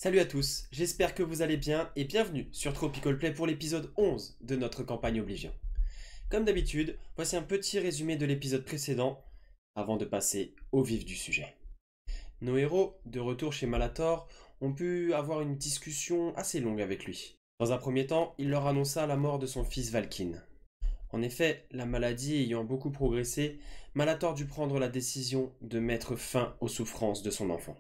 Salut à tous, j'espère que vous allez bien et bienvenue sur Tropical Play pour l'épisode 11 de notre campagne Oblivion. Comme d'habitude, voici un petit résumé de l'épisode précédent avant de passer au vif du sujet. Nos héros, de retour chez Malator, ont pu avoir une discussion assez longue avec lui. Dans un premier temps, il leur annonça la mort de son fils Valkin. En effet, la maladie ayant beaucoup progressé, Malator dut prendre la décision de mettre fin aux souffrances de son enfant.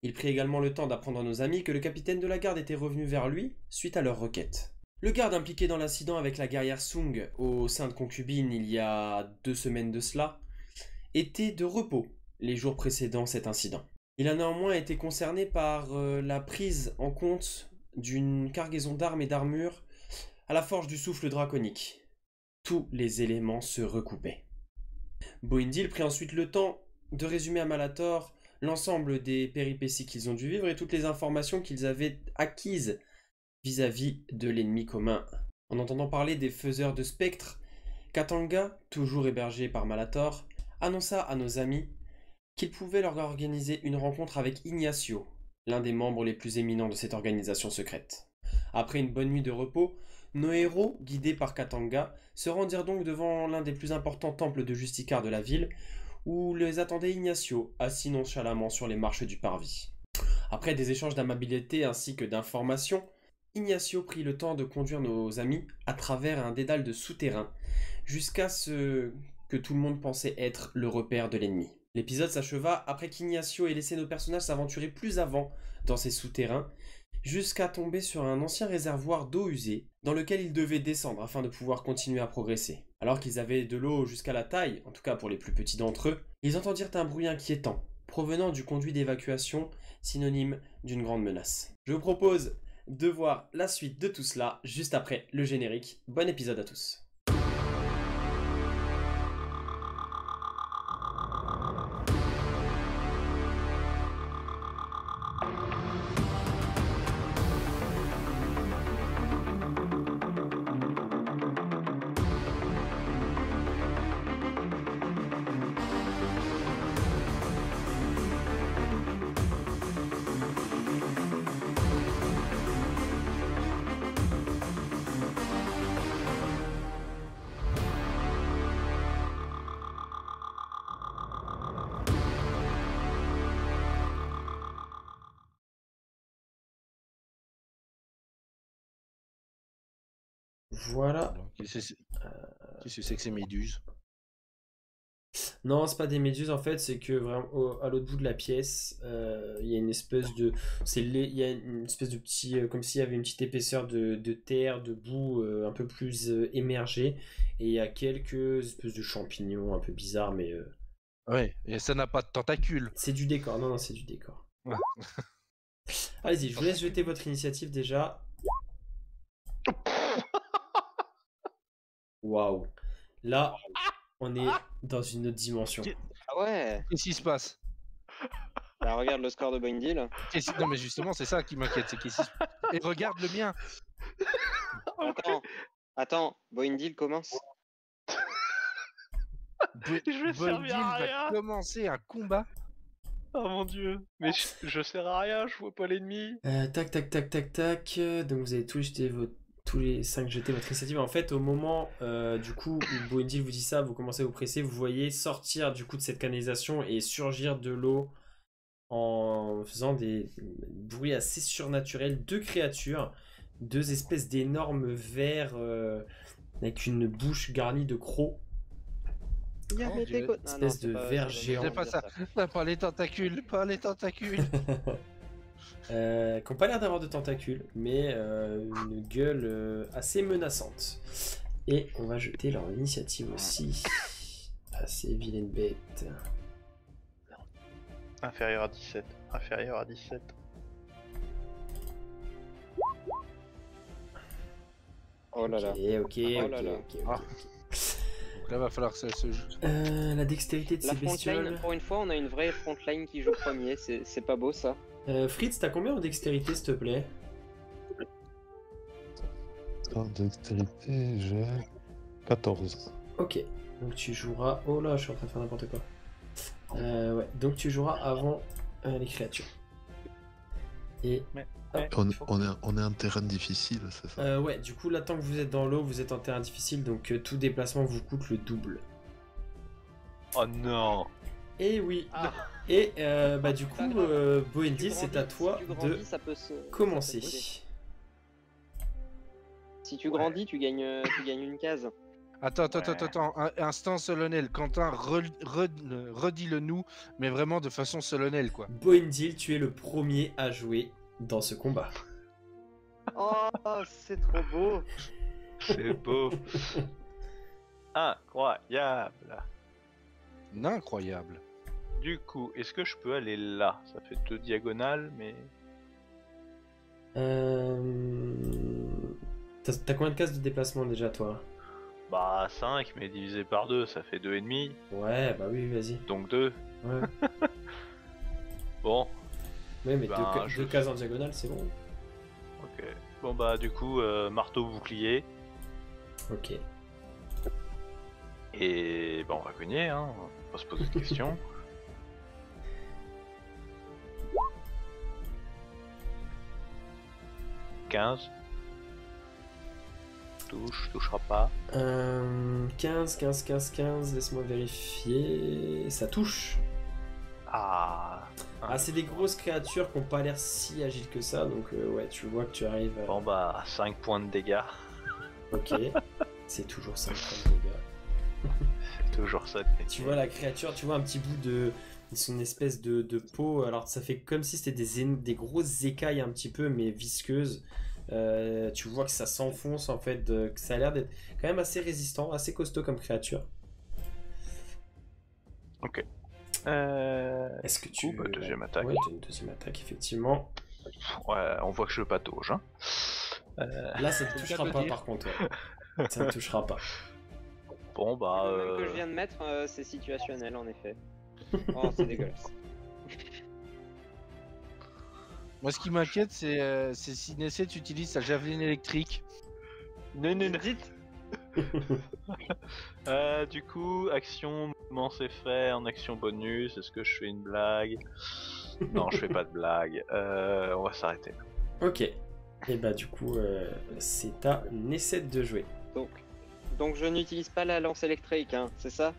Il prit également le temps d'apprendre à nos amis que le capitaine de la garde était revenu vers lui suite à leur requête. Le garde impliqué dans l'incident avec la guerrière Sung au sein de Concubine il y a 2 semaines de cela était de repos les jours précédant cet incident. Il a néanmoins été concerné par la prise en compte d'une cargaison d'armes et d'armures à la forge du souffle draconique. Tous les éléments se recoupaient. Boindil prit ensuite le temps de résumer à Malator l'ensemble des péripéties qu'ils ont dû vivre et toutes les informations qu'ils avaient acquises vis-à-vis de l'ennemi commun. En entendant parler des faiseurs de spectres, Katanga, toujours hébergé par Malator, annonça à nos amis qu'il pouvait leur organiser une rencontre avec Ignacio, l'un des membres les plus éminents de cette organisation secrète. Après une bonne nuit de repos, nos héros, guidés par Katanga, se rendirent donc devant l'un des plus importants temples de Justicar de la ville, où les attendait Ignacio, assis nonchalamment sur les marches du parvis. Après des échanges d'amabilité ainsi que d'informations, Ignacio prit le temps de conduire nos amis à travers un dédale de souterrains, jusqu'à ce que tout le monde pensait être le repère de l'ennemi. L'épisode s'acheva après qu'Ignacio ait laissé nos personnages s'aventurer plus avant dans ces souterrains, jusqu'à tomber sur un ancien réservoir d'eau usée, dans lequel ils devaient descendre afin de pouvoir continuer à progresser. Alors qu'ils avaient de l'eau jusqu'à la taille, en tout cas pour les plus petits d'entre eux, ils entendirent un bruit inquiétant, provenant du conduit d'évacuation, synonyme d'une grande menace. Je vous propose de voir la suite de tout cela juste après le générique. Bon épisode à tous. Voilà. Qu'est-ce que c'est que ces méduses? Non, c'est pas des méduses en fait, c'est que vraiment à l'autre bout de la pièce, il y a une espèce de, il y a une espèce de petit, comme s'il y avait une petite épaisseur de terre, de boue un peu plus émergée, et il y a quelques espèces de champignons un peu bizarres, mais Ouais, et ça n'a pas de tentacules. c'est du décor. Non, non, c'est du décor. Ouais. Allez-y, je vous laisse jeter votre initiative déjà. Waouh. Là, on est dans une autre dimension. Ah ouais. Qu'est-ce qui se passe? Bah, regarde le score de Boindil. Non, mais justement, c'est ça qui m'inquiète. C'est qu'est-ce qui se... Et regarde le mien. Attends, Boindil commence. Je vais servir à Boindil rien. va commencer un combat. Oh mon dieu, mais je sers à rien, je vois pas l'ennemi. Tac, tac, tac, tac, tac. Donc vous avez tous les 5 jeté votre initiative. En fait, au moment du coup où Boindil vous dit ça, vous commencez à vous presser, vous voyez sortir du coup de cette canalisation et surgir de l'eau en faisant des bruits assez surnaturels. 2 créatures, 2 espèces d'énormes vers avec une bouche garnie de crocs. Mon Dieu. Espèce de ver géant. C'est pas ça. Pas les tentacules. Pas les tentacules. Qui n'ont pas l'air d'avoir de tentacules, mais une gueule assez menaçante. Et on va jeter leur initiative aussi. Assez vilaine bête. Inférieur à 17. Inférieur à 17. Oh là là. Ok. Oh là là. Ah. Donc là, va falloir que ça se joue. La dextérité de La ces bestioles. frontline, pour une fois, on a une vraie frontline qui joue premier. C'est pas beau ça. Fritz, t'as combien en dextérité, s'il te plaît? En dextérité, j'ai 14. Ok, donc tu joueras... Oh là, je suis en train de faire n'importe quoi. Ouais, donc tu joueras avant les créatures. Et On est un terrain difficile, c'est ça? ouais, du coup, là, tant que vous êtes dans l'eau, vous êtes en terrain difficile, donc tout déplacement vous coûte le double. Oh non. Et oui. Ah. Et bah du coup, Pas grave. Boendil, Tu c'est à grandis, toi si tu de grandis, ça peut se commencer. passer. Si tu grandis, tu gagnes une case. Attends, instant solennel. Quentin, redis-le nous, mais vraiment de façon solennelle, quoi. Boendil, tu es le premier à jouer dans ce combat. Oh, c'est trop beau. C'est beau. Incroyable. Incroyable. Du coup, est-ce que je peux aller là? Ça fait 2 diagonales, mais... T'as combien de cases de déplacement déjà, toi? Bah 5, mais divisé par 2, ça fait 2,5. Ouais, bah oui, vas-y. Donc 2. Ouais, Bon, ouais mais Ben, deux cases en diagonale, c'est bon. ok. Bon bah du coup, marteau bouclier. Ok. Et bah on va cogner, hein. On va pas se poser de questions. « 15. Touchera pas. 15, laisse-moi vérifier. Ça touche. Ah. Ah, c'est des grosses créatures qui n'ont pas l'air si agiles que ça, donc ouais, tu vois que tu arrives. Bon bah 5 points de dégâts. Ok. C'est toujours 5 points de dégâts. C'est toujours ça. Tu vois la créature, tu vois un petit bout de son espèce de peau. Alors ça fait comme si c'était des grosses écailles un petit peu, mais visqueuses. Tu vois que ça s'enfonce en fait, que ça a l'air d'être quand même assez résistant, assez costaud comme créature. Ok. Est-ce que tu... bah, deuxième attaque. Ouais, t'as une deuxième attaque, effectivement. Ouais, on voit que je patauge. Hein. Là, ça ne touchera de pas dire. par contre. Ouais. Ça ne touchera pas. Bon bah... Le même que je viens de mettre, c'est situationnel en effet. Oh, c'est dégueulasse. Moi, ce qui m'inquiète, c'est si Nesset utilise sa javeline électrique. Non. Du coup, action, mouvement c'est fait, en action bonus, est-ce que je fais une blague? Non, je fais pas de blague. On va s'arrêter. Ok. Et bah du coup, c'est à Nesset de jouer. Donc je n'utilise pas la lance électrique, hein, c'est ça?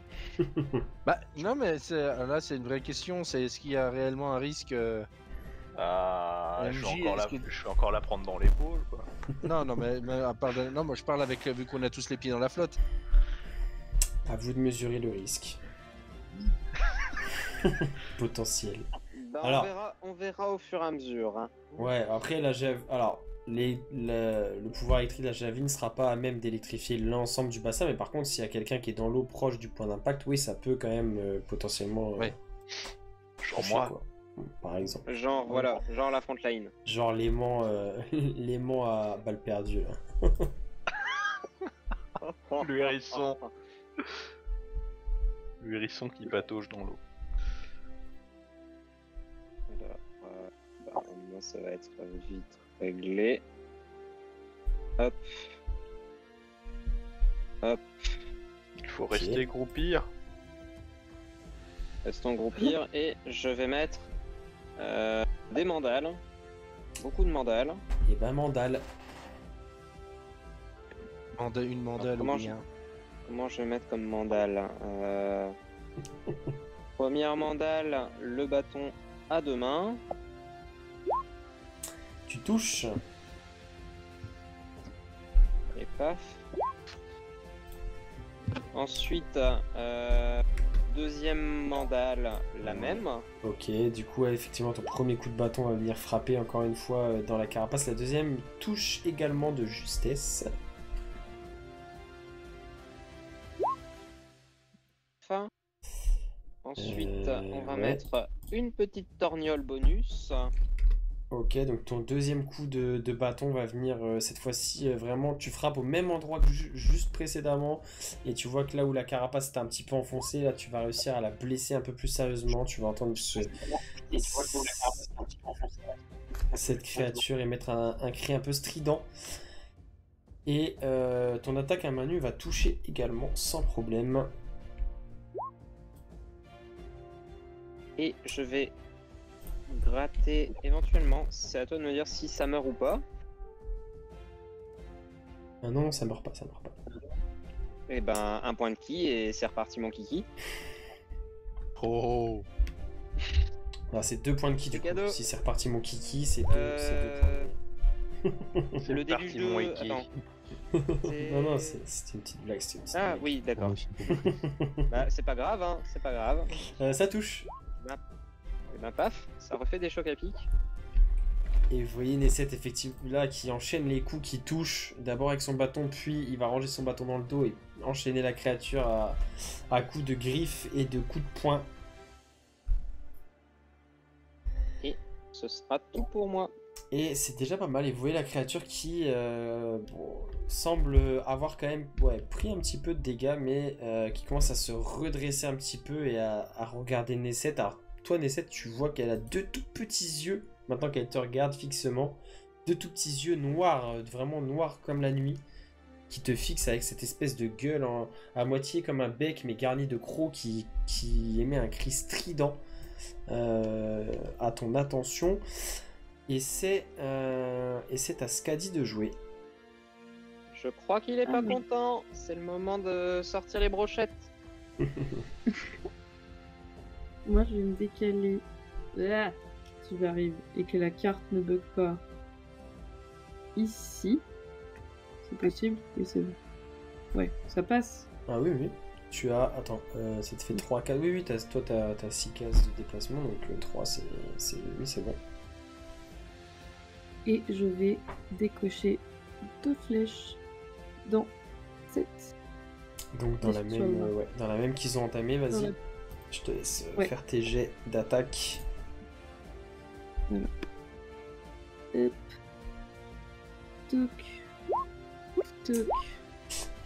Bah, non, mais là, c'est une vraie question. C'est est-ce qu'il y a réellement un risque Je MJ, suis encore là, est-ce que- je suis encore là prendre dans l'épaule, quoi. Non, mais à part non, moi je parle avec vu qu'on a tous les pieds dans la flotte. À vous de mesurer le risque. Potentiel. Bah, Alors. on verra au fur et à mesure. Hein. Ouais, après la javeline... Alors, le pouvoir électrique de la javeline ne sera pas à même d'électrifier l'ensemble du bassin, mais par contre, s'il y a quelqu'un qui est dans l'eau proche du point d'impact, oui, ça peut quand même potentiellement... Ouais. Genre toucher, moi. quoi. Par exemple. Genre, voilà, genre la frontline. Genre l'aimant l'aimant à balle perdue, là. Le hérisson. Le hérisson qui patauge dans l'eau. Voilà, bah, moi ça va être vite réglé. Hop. Hop. Il faut rester groupir. Restons groupir et je vais mettre des mandales. Beaucoup de mandales. Et ben mandale. Une mandale comment ou bien. Comment je vais mettre comme mandale Première mandale, le bâton à deux mains. Tu touches. Et paf. Ensuite, deuxième mandale, la même. Ok, du coup, ouais, effectivement, ton premier coup de bâton va venir frapper encore une fois dans la carapace. La deuxième touche également de justesse. Fin. Ensuite, on va ouais. mettre une petite torgnole bonus. Ok, donc ton deuxième coup de bâton va venir cette fois-ci vraiment, tu frappes au même endroit que juste précédemment et tu vois que là où la carapace était un petit peu enfoncée, là tu vas réussir à la blesser un peu plus sérieusement, tu vas entendre cette créature émettre un cri un peu strident et ton attaque à main nue va toucher également sans problème. Et je vais gratter éventuellement. C'est à toi de me dire si ça meurt ou pas. Ah non, ça meurt pas, ça meurt pas. Et ben, un point de ki et c'est reparti mon kiki. Oh. Ah, c'est 2 points de ki du C'est coup. cadeau. Si c'est reparti mon kiki, c'est 2 points. C'est le début parti, de... mon Iki. Attends. C'est- Non, non, c'était une petite blague. C'était une petite Ah blague. oui, d'accord. Ouais, Bah, c'est pas grave, hein, c'est pas grave. Ça touche. Et ben paf, ça refait des chocs à pic. Et vous voyez Nesset effectivement là qui enchaîne les coups, qui touche d'abord avec son bâton, puis il va ranger son bâton dans le dos et enchaîner la créature à coups de griffes et de coups de poing. Ce sera tout pour moi. Et c'est déjà pas mal. Et vous voyez la créature qui semble avoir quand même pris un petit peu de dégâts, mais qui commence à se redresser un petit peu et à regarder Nesset. Alors toi Nesset, tu vois qu'elle a 2 tout petits yeux, maintenant qu'elle te regarde fixement. 2 tout petits yeux noirs, vraiment noirs comme la nuit, qui te fixent avec cette espèce de gueule à moitié comme un bec, mais garni de crocs qui émet un cri strident à ton attention. Et c'est à Skadi de jouer. Je crois qu'il est pas oui. content. C'est le moment de sortir les brochettes. Moi, je vais me décaler. Ah, si j'arrive et que la carte ne bug pas. Ici. C'est possible? Oui, c'est bon. Ouais, ça passe. Ah oui, oui. Tu as... Attends, ça te fait 3 cases. Oui, oui, toi, t'as 6 cases de déplacement, donc le 3, oui, c'est bon. Et je vais décocher 2 flèches dans cette. Donc dans la Sur le même, dans la même qu'ils ont entamé, Dans vas-y. la- Je te laisse Ouais. faire tes jets d'attaque. Hop. Toc. Toc.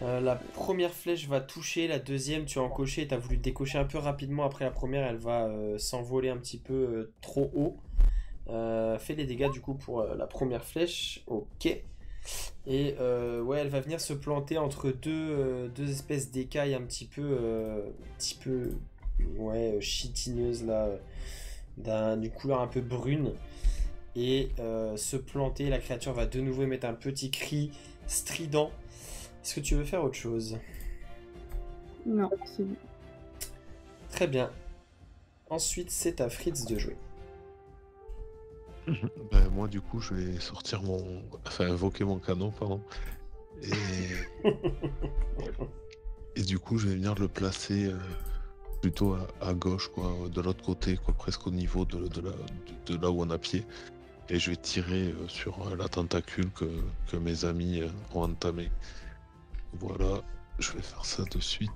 La première flèche va toucher, la deuxième tu as encoché, tu as voulu décocher un peu rapidement après la première, elle va s'envoler un petit peu trop haut. Fais les dégâts du coup pour la première flèche, ok. Et ouais, elle va venir se planter entre deux espèces d'écailles un petit peu chitineuses là, d'une couleur un peu brune. Et se planter, la créature va de nouveau émettre un petit cri strident. Est-ce que tu veux faire autre chose? Non, c'est bon. Très bien. Ensuite, c'est à Fritz de jouer. Ben, moi, du coup, je vais sortir invoquer mon canon, pardon. Et du coup, je vais venir le placer plutôt à gauche, quoi, de l'autre côté, quoi, presque au niveau de là où on a pied. Et je vais tirer sur la tentacule que mes amis ont entamée. Voilà, je vais faire ça de suite.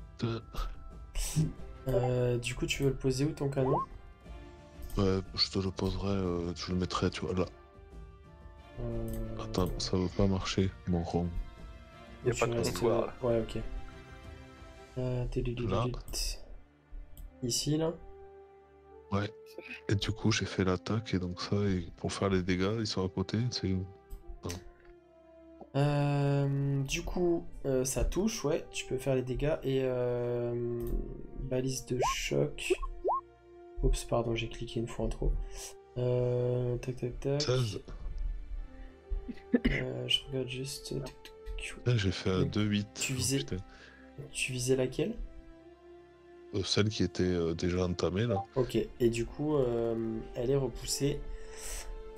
Du coup, tu veux le poser où ton canon? Ouais, je te le poserai, je le mettrai, tu vois, là. Attends, ça veut pas marcher, mon rond. Y a Tu pas de restes- comptoir, là. Ouais, ok. Ici, là. Ouais. Et du coup, j'ai fait l'attaque, et donc ça, et pour faire les dégâts, ils sont à côté, c'est où? Du coup, ça touche, ouais, tu peux faire les dégâts. Et balise de choc. Oups, pardon, j'ai cliqué une fois en trop. Tac, tac, tac. 16. Je regarde juste. J'ai fait un Donc, 2-8. tu visais- Putain. Tu visais laquelle? Celle qui était déjà entamée, là. Ok, et du coup, elle est repoussée.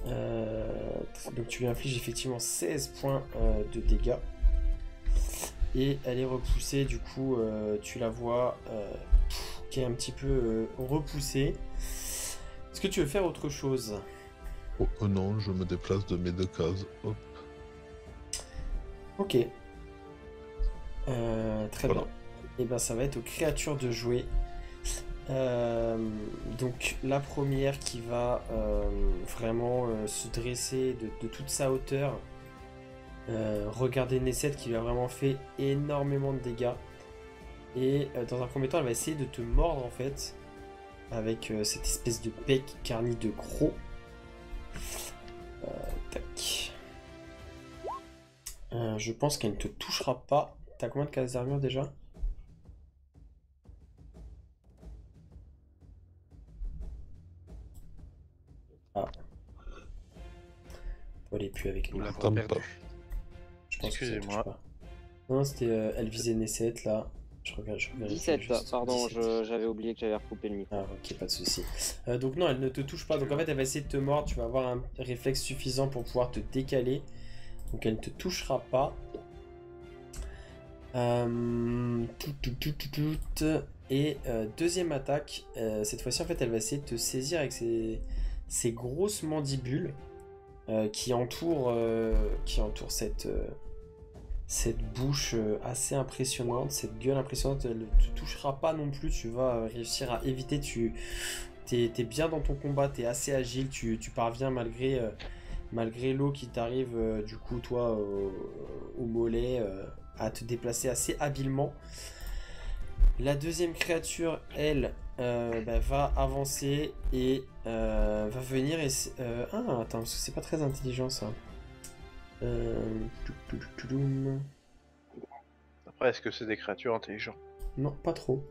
Donc tu lui infliges effectivement 16 points de dégâts. Et elle est repoussée, du coup, tu la vois qui est un petit peu repoussée. Est-ce que tu veux faire autre chose? Oh non, je me déplace de mes 2 cases. Hop. Ok. Très Voilà. bien. Et ben ça va être aux créatures de jouer. Donc la première qui va vraiment se dresser de toute sa hauteur. Regarder Nesset qui lui a vraiment fait énormément de dégâts. Et dans un premier temps, elle va essayer de te mordre en fait. Avec cette espèce de bec garni de crocs. Tac. Je pense qu'elle ne te touchera pas. T'as combien de cases d'armure déjà? Elle est plus avec Nous nous. l'avons Attends, perdu. Je pense que ça touche Excusez-moi. pas. Non, c'était elle visait Nesset là. Je regarde, je vérifie 17, juste. pardon, 17. j'avais oublié que j'avais recoupé le micro. Ah ok, pas de souci. Donc non, elle ne te touche pas. Donc en fait, elle va essayer de te mordre. Tu vas avoir un réflexe suffisant pour pouvoir te décaler. Donc elle ne te touchera pas. Et deuxième attaque. Cette fois-ci, en fait, elle va essayer de te saisir avec ses grosses mandibules qui entourent cette bouche assez impressionnante, cette gueule impressionnante. Elle ne te touchera pas non plus. Tu vas réussir à éviter. T'es bien dans ton combat. T'es assez agile. Tu parviens malgré l'eau qui t'arrive du coup toi au mollet à te déplacer assez habilement. La deuxième créature, elle, va avancer et va venir et attends, parce que c'est pas très intelligent ça. Après, est-ce que c'est des créatures intelligentes? Non, pas trop.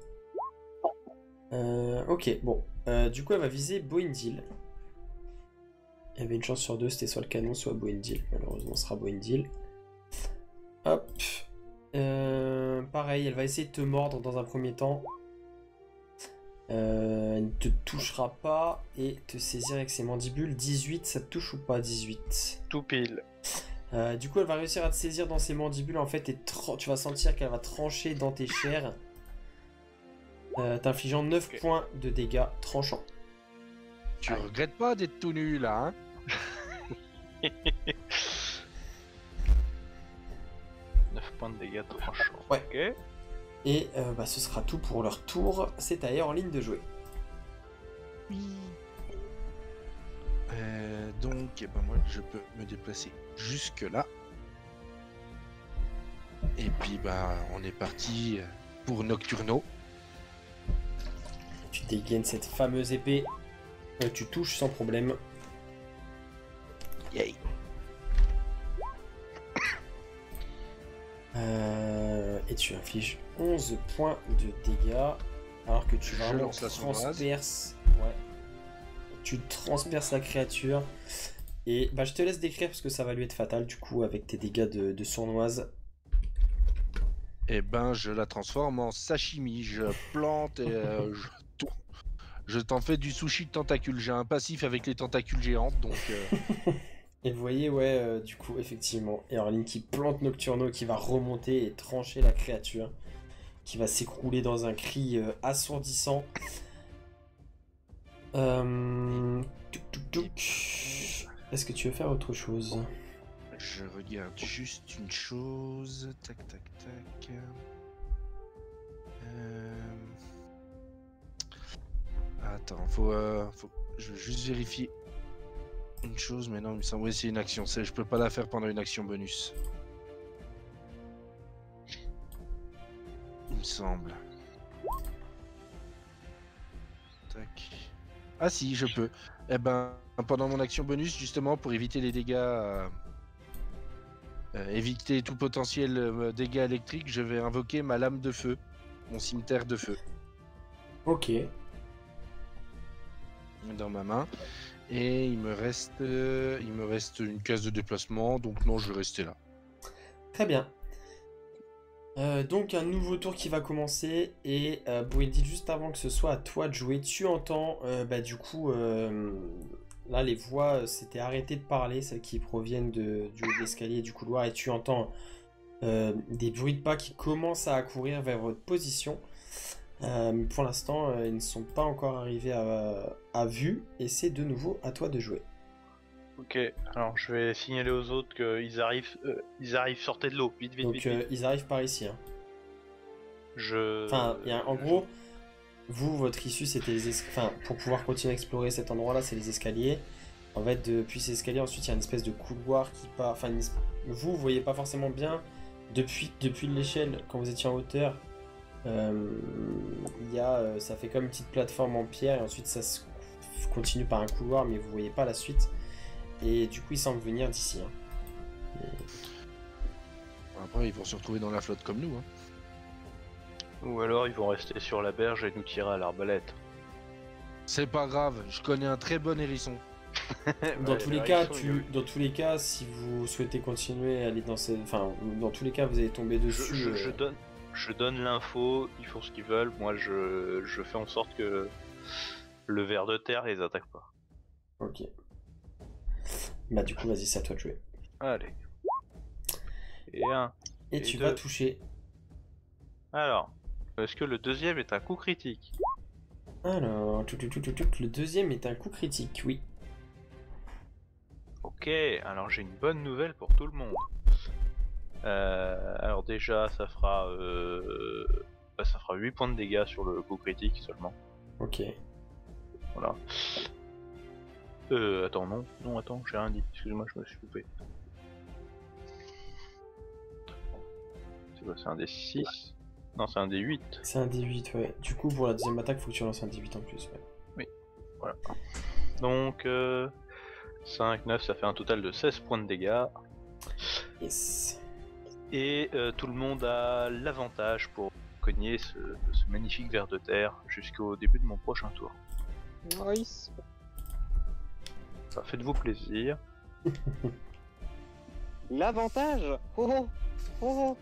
Ok, bon. Du coup, elle va viser Boindil. Il y avait une chance sur deux, c'était soit le canon, soit Boindil. Malheureusement, ce sera Boindil. Hop. Pareil, elle va essayer de te mordre dans un premier temps. Elle ne te touchera pas et te saisir avec ses mandibules. 18, ça te touche ou pas 18? Tout pile. Du coup, elle va réussir à te saisir dans ses mandibules en fait et tu vas sentir qu'elle va trancher dans tes chairs. T'infligeant 9 points de dégâts tranchants. Tu regrettes pas d'être tout nu là, hein? 9 points de dégâts tranchants. Ouais. Ok. Et ce sera tout pour leur tour. C'est à Eorline de jouer. Oui. Donc, moi, je peux me déplacer jusque là. Et puis, on est parti pour Nocturno. Tu dégaines cette fameuse épée. Tu touches sans problème. Yay. Et tu infliges 11 points de dégâts. Alors que tu Je vraiment lance la sournoise. transperces. Ouais. Tu transperces la créature. Et je te laisse décrire parce que ça va lui être fatal du coup avec tes dégâts de sournoise. Et je la transforme en sashimi. Je plante et je t'en fais du sushi de tentacules. J'ai un passif avec les tentacules géantes, donc... Et vous voyez, du coup, effectivement, Eorline qui plante Nocturno, qui va remonter et trancher la créature, qui va s'écrouler dans un cri assourdissant. Est-ce que tu veux faire autre chose? Je regarde juste une chose. Tac, tac, tac. Attends, je veux juste vérifier une chose, mais non, il me semble que c'est une action. Je peux pas la faire pendant une action bonus. Il me semble. Tac. Ah si, je peux. Pendant mon action bonus, justement, pour éviter les dégâts... éviter tout potentiel dégâts électriques, je vais invoquer ma lame de feu. Mon cimetière de feu. Ok. Dans ma main. Et il me reste une case de déplacement, donc non, je vais rester là. Très bien. Donc un nouveau tour qui va commencer et Boindil, juste avant que ce soit à toi de jouer, tu entends du coup là les voix s'étaient arrêtées de parler, celles qui proviennent du haut de l'escalier et du couloir, et tu entends des bruits de pas qui commencent à accourir vers votre position. Pour l'instant, ils ne sont pas encore arrivés à vue et c'est de nouveau à toi de jouer. Ok, alors je vais signaler aux autres qu'ils arrivent, sortez de l'eau, vite, vite, Donc vite. ils arrivent par ici. Hein. Enfin, En gros, vous, votre issue, c'était les escaliers. Pour pouvoir continuer à explorer cet endroit-là, c'est les escaliers. En fait, depuis ces escaliers, ensuite, il y a une espèce de couloir qui part. Enfin, vous voyez pas forcément bien. Depuis l'échelle, quand vous étiez en hauteur, ça fait comme une petite plateforme en pierre et ensuite ça se continue par un couloir, mais vous voyez pas la suite. Et du coup, ils semblent venir d'ici. Hein. Après, ils vont se retrouver dans la flotte comme nous. Hein. Ou alors ils vont rester sur la berge et nous tirer à l'arbalète. C'est pas grave, je connais un très bon hérisson. Dans Ouais, tous les les cas, réactions, il y a- dans tous les cas, si vous souhaitez continuer à aller dans ces, enfin, dans tous les cas, vous allez tomber dessus. je donne l'info, ils font ce qu'ils veulent, moi je fais en sorte que le ver de terre les attaque pas. Ok. Bah du coup, vas-y, c'est à toi de jouer. Allez. Et un. Et Et tu deux. vas toucher. Alors, est-ce que le deuxième est un coup critique? Alors, le deuxième est un coup critique, oui. Ok, alors j'ai une bonne nouvelle pour tout le monde. Alors déjà, ça fera 8 points de dégâts sur le coup critique seulement. Ok. Voilà. Attends, non, attends, j'ai rien dit. Excuse-moi, je me suis coupé. C'est quoi, c'est un des 6? Non, c'est un des 8. C'est un D8, ouais. Du coup, pour la deuxième attaque, faut que tu lances un D8 en plus, ouais. Voilà. Donc, 5, 9, ça fait un total de 16 points de dégâts. Yes. Et tout le monde a l'avantage pour cogner ce magnifique ver de terre jusqu'au début de mon prochain tour. Nice. Ça faites-vous plaisir. L'avantage. Oh oh. Oh oh.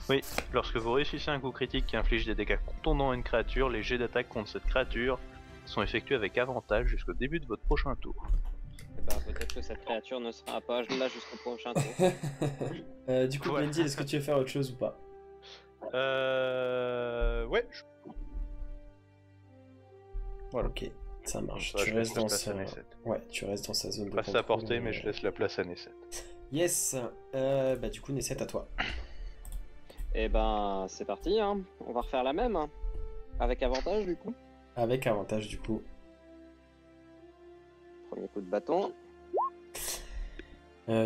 Oui, lorsque vous réussissez un coup critique qui inflige des dégâts contondants à une créature, les jets d'attaque contre cette créature sont effectués avec avantage jusqu'au début de votre prochain tour. Eh ben, peut-être que cette créature ne sera pas là jusqu'au prochain tour. Du coup, Ouais. Bendy, est-ce que tu veux faire autre chose ou pas? Ouais. Voilà. Ok, ça marche. Comme ça, Tu je laisse restes la dans place à sa... Nesset. Ouais, tu restes dans sa zone de Pas sa contrôle. portée, mais je laisse la place à Nesset. Yes. Bah du coup, Nesset, à toi. Eh ben, c'est parti, hein. On va refaire la même, hein. Avec avantage, du coup. Avec avantage, du coup. Premier coup de bâton.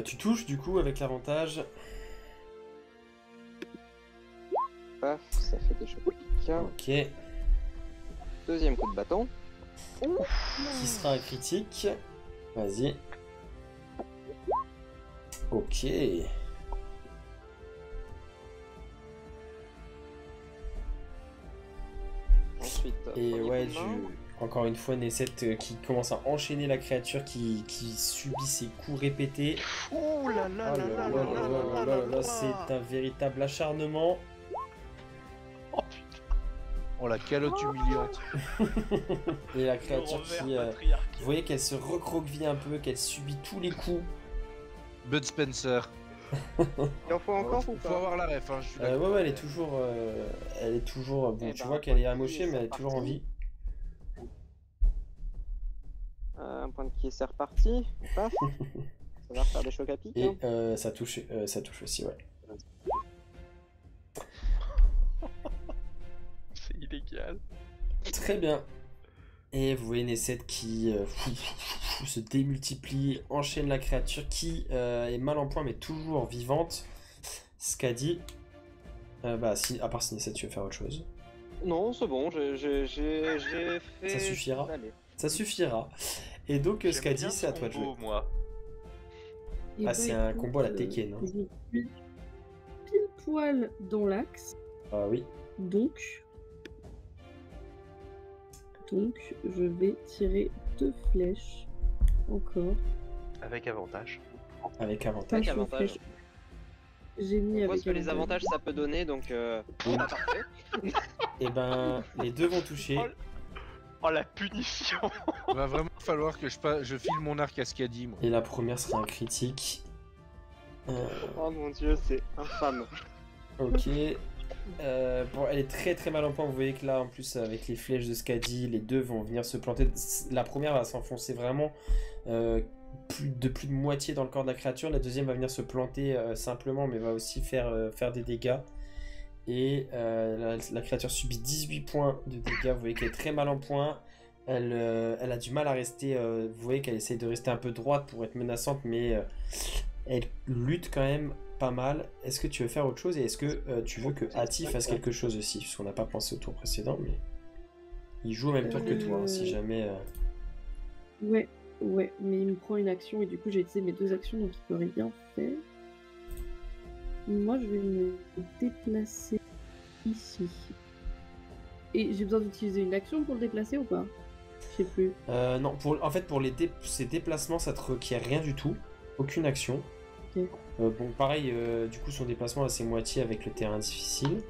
Tu touches, du coup, avec l'avantage. Paf, ça fait des chocs. Ok. Deuxième coup de bâton. Qui sera un critique. Vas-y. Ok. Ensuite, Et premier ouais, coup de main. encore une fois, Nesset qui commence à enchaîner la créature qui subit ses coups répétés. Ouh là Oh là là là là là là là, c'est un véritable acharnement. Oh putain. Oh la calotte humiliante. Et la créature Le revers qui... patriarcal. vous voyez qu'elle se recroqueville un peu, qu'elle subit tous les coups. Bud Spencer. Il en faut encore faut, ou faut pas? avoir la ref, hein, je suis Ouais, d'accord. ouais, elle est toujours... bon, Eh tu ben, vois qu'elle est un amochée, point de mais elle est qui, toujours en vie. Un point de qui, c'est reparti. Paf. Ça va refaire des chocs à pic. Et Hein. ça touche aussi, ouais. C'est illégal. Très bien. Et vous voyez Nesset qui se démultiplie, enchaîne la créature qui est mal en point mais toujours vivante. Skadi. Bah si, à part si Nesset tu veux faire autre chose. Non, c'est bon, j'ai fait... Ça suffira. Allez. Ça suffira. Et donc J'aime Skadi, bien c'est ce à toi de jouer. combo, moi. Et Ah, bah, c'est un écoute, combo à la Tekken, hein. je suis pile poil dans l'axe, Ah oui. donc je vais tirer 2 flèches encore. Avec avantage. Avec Pas avantage. Avec sur avantage. flèche. J'ai mis On voit avec ce que les avantages ça peut donner, donc Oui. bah, parfait. Et ben les deux vont toucher. Oh la punition. Il va vraiment falloir que je file mon arc à Skadi, moi. Et la première sera un critique. Oh mon dieu, c'est infâme. Ok. Bon, elle est très très mal en point. Vous voyez que là, en plus, avec les flèches de Skadi, les deux vont venir se planter. La première va s'enfoncer vraiment plus de moitié dans le corps de la créature. La deuxième va venir se planter simplement, mais va aussi faire des dégâts. Et la créature subit 18 points de dégâts. Vous voyez qu'elle est très mal en point. Elle a du mal à rester. Vous voyez qu'elle essaye de rester un peu droite pour être menaçante, mais elle lutte quand même pas mal. Est-ce que tu veux faire autre chose et est-ce que tu veux que Hati fasse quelque chose aussi? Parce qu'on n'a pas pensé au tour précédent, mais il joue au même tour que toi, hein, si jamais. Ouais, mais il me prend une action et du coup j'ai utilisé mes 2 actions donc il peut rien faire. Moi je vais me déplacer ici. Et j'ai besoin d'utiliser une action pour le déplacer ou pas? Je sais plus. Non, en fait, pour ces déplacements, ça te requiert rien du tout. Aucune action. Ok. Bon, pareil, du coup, son déplacement, c'est moitié avec le terrain difficile.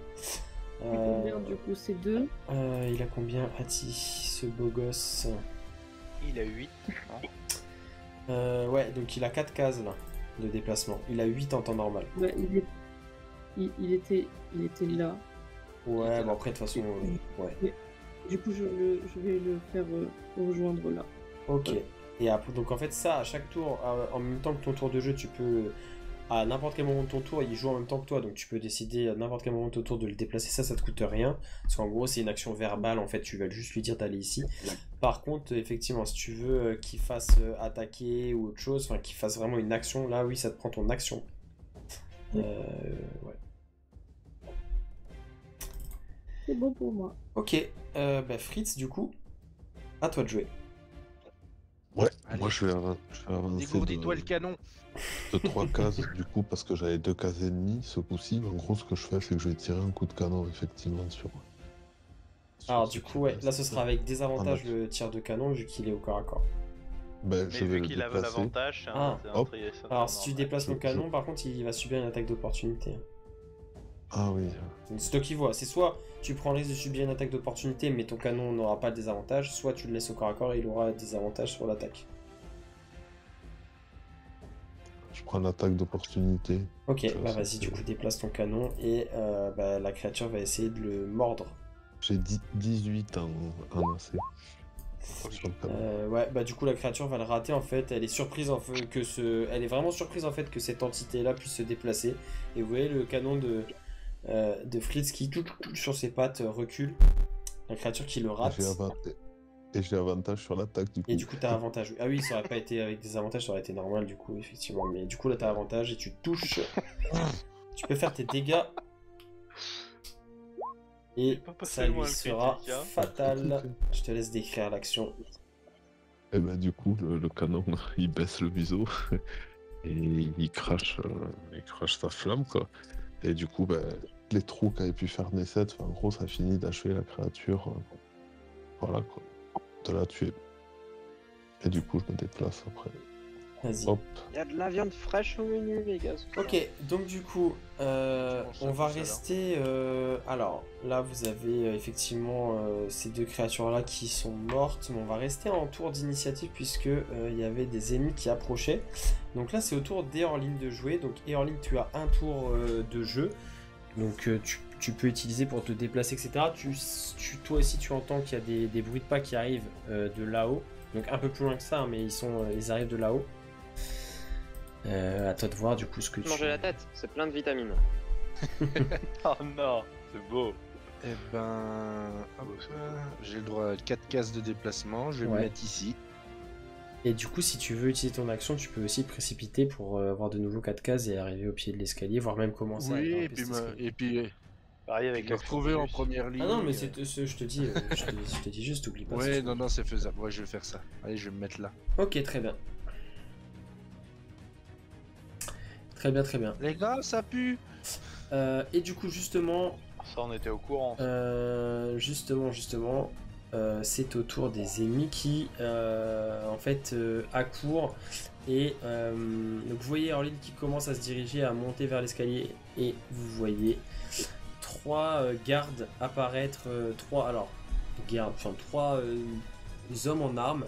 Combien du coup c'est 2? Il a combien, Ati, ce beau gosse? Il a 8. Ouais, donc il a 4 cases là de déplacement. Il a 8 en temps normal. Ouais, il était là. Ouais, bon après de toute façon, ouais. Du coup, je vais le faire rejoindre là. Ok. Et après, donc en fait ça, à chaque tour, en même temps que ton tour de jeu, tu peux, à n'importe quel moment de ton tour, il joue en même temps que toi, donc tu peux décider à n'importe quel moment de ton tour de le déplacer. Ça te coûte rien, parce qu'en gros c'est une action verbale. En fait, tu vas juste lui dire d'aller ici. Par contre, effectivement, si tu veux qu'il fasse attaquer ou autre chose, enfin qu'il fasse vraiment une action, là oui, ça te prend ton action. Ouais. C'est bon pour moi. Ok, bah Fritz, du coup, à toi de jouer. Ouais, Allez. moi je vais avancer Dégourdis-toi le canon. de 3 cases du coup parce que j'avais 2 cases et demie ce coup-ci. En gros, ce que je fais, c'est que je vais tirer un coup de canon effectivement sur Alors ce du qui coup, ouais, reste. là ce sera avec désavantage action. le tir de canon vu qu'il est au corps à corps. Ben, Mais je vais vu le qu'il a déplacer. l'avantage, c'est Ah. un Hop. c'est un Alors tir si tu normal. déplaces ton canon, par contre, il va subir une attaque d'opportunité. Ah oui. C'est toi qui vois. C'est soit tu prends le risque de subir une attaque d'opportunité, mais ton canon n'aura pas de désavantage, soit tu le laisses au corps à corps et il aura des avantages sur l'attaque. Je prends l'attaque d'opportunité. Ok, Ça, bah ça vas-y, fait- du coup déplace ton canon et bah, la créature va essayer de le mordre. J'ai 18 en AC. Sur le canon. Ouais, bah du coup la créature va le rater en fait. Elle est surprise en fait elle est vraiment surprise en fait que cette entité-là puisse se déplacer. Et vous voyez le canon de Fritz qui sur ses pattes recule. La créature qui le rate. Et j'ai avantage sur l'attaque du coup. Et du coup, t'as avantage. Ah oui, ça aurait pas été avec des avantages, ça aurait été normal du coup, effectivement. Mais du coup, là, t'as avantage et tu touches. Tu peux faire tes dégâts. Et pas passé ça loin, lui le sera critique, hein. fatal. Je te laisse décrire l'action. Et ben du coup, le canon, il baisse le museau et il crache sa flamme quoi. Et du coup, ben, les trous qu'avait pu faire Nesset, en gros, ça finit d'achever la créature. Voilà quoi. De la tuer. Et du coup, je me déplace après. Vas-y. Hop. Il y a de la viande fraîche au menu, les gars. Ok, donc du coup, mange ça on va tout seul, rester. Alors, là, vous avez effectivement ces deux créatures-là qui sont mortes, mais on va rester en tour d'initiative puisque il y avait des ennemis qui approchaient. Donc là, c'est au tour d'Eorline de jouer. Donc Eorline, tu as un tour de jeu, donc tu peux utiliser pour te déplacer, etc. Toi aussi, tu entends qu'il y a des bruits de pas qui arrivent de là-haut, donc un peu plus loin que ça, hein, mais ils arrivent de là-haut. À toi de voir du coup ce que tu... Manger la tête, c'est plein de vitamines. Oh non, c'est beau. Eh ben, hop, j'ai le droit à 4 cases de déplacement, je vais Ouais. me mettre ici. Et du coup, si tu veux utiliser ton action, tu peux aussi te précipiter pour avoir de nouveau 4 cases et arriver au pied de l'escalier, voire même commencer à Oui, grimper et puis, cet escalier. et puis Pareil avec me l'action retrouver en bonus. première ligne. Ah non, mais je te dis, je te dis juste, oublie pas. Ouais, si tu non, veux. non, c'est faisable. Ouais, je vais faire ça. Allez, je vais me mettre là. Ok, très bien. Très bien, très bien. Les gars, ça pue. Et du coup, justement, Ça, on était au courant. justement, c'est au tour des ennemis qui, en fait, accourent. Et donc vous voyez Eorline qui commence à se diriger, à monter vers l'escalier. Et vous voyez 3 gardes apparaître. 3 hommes en armes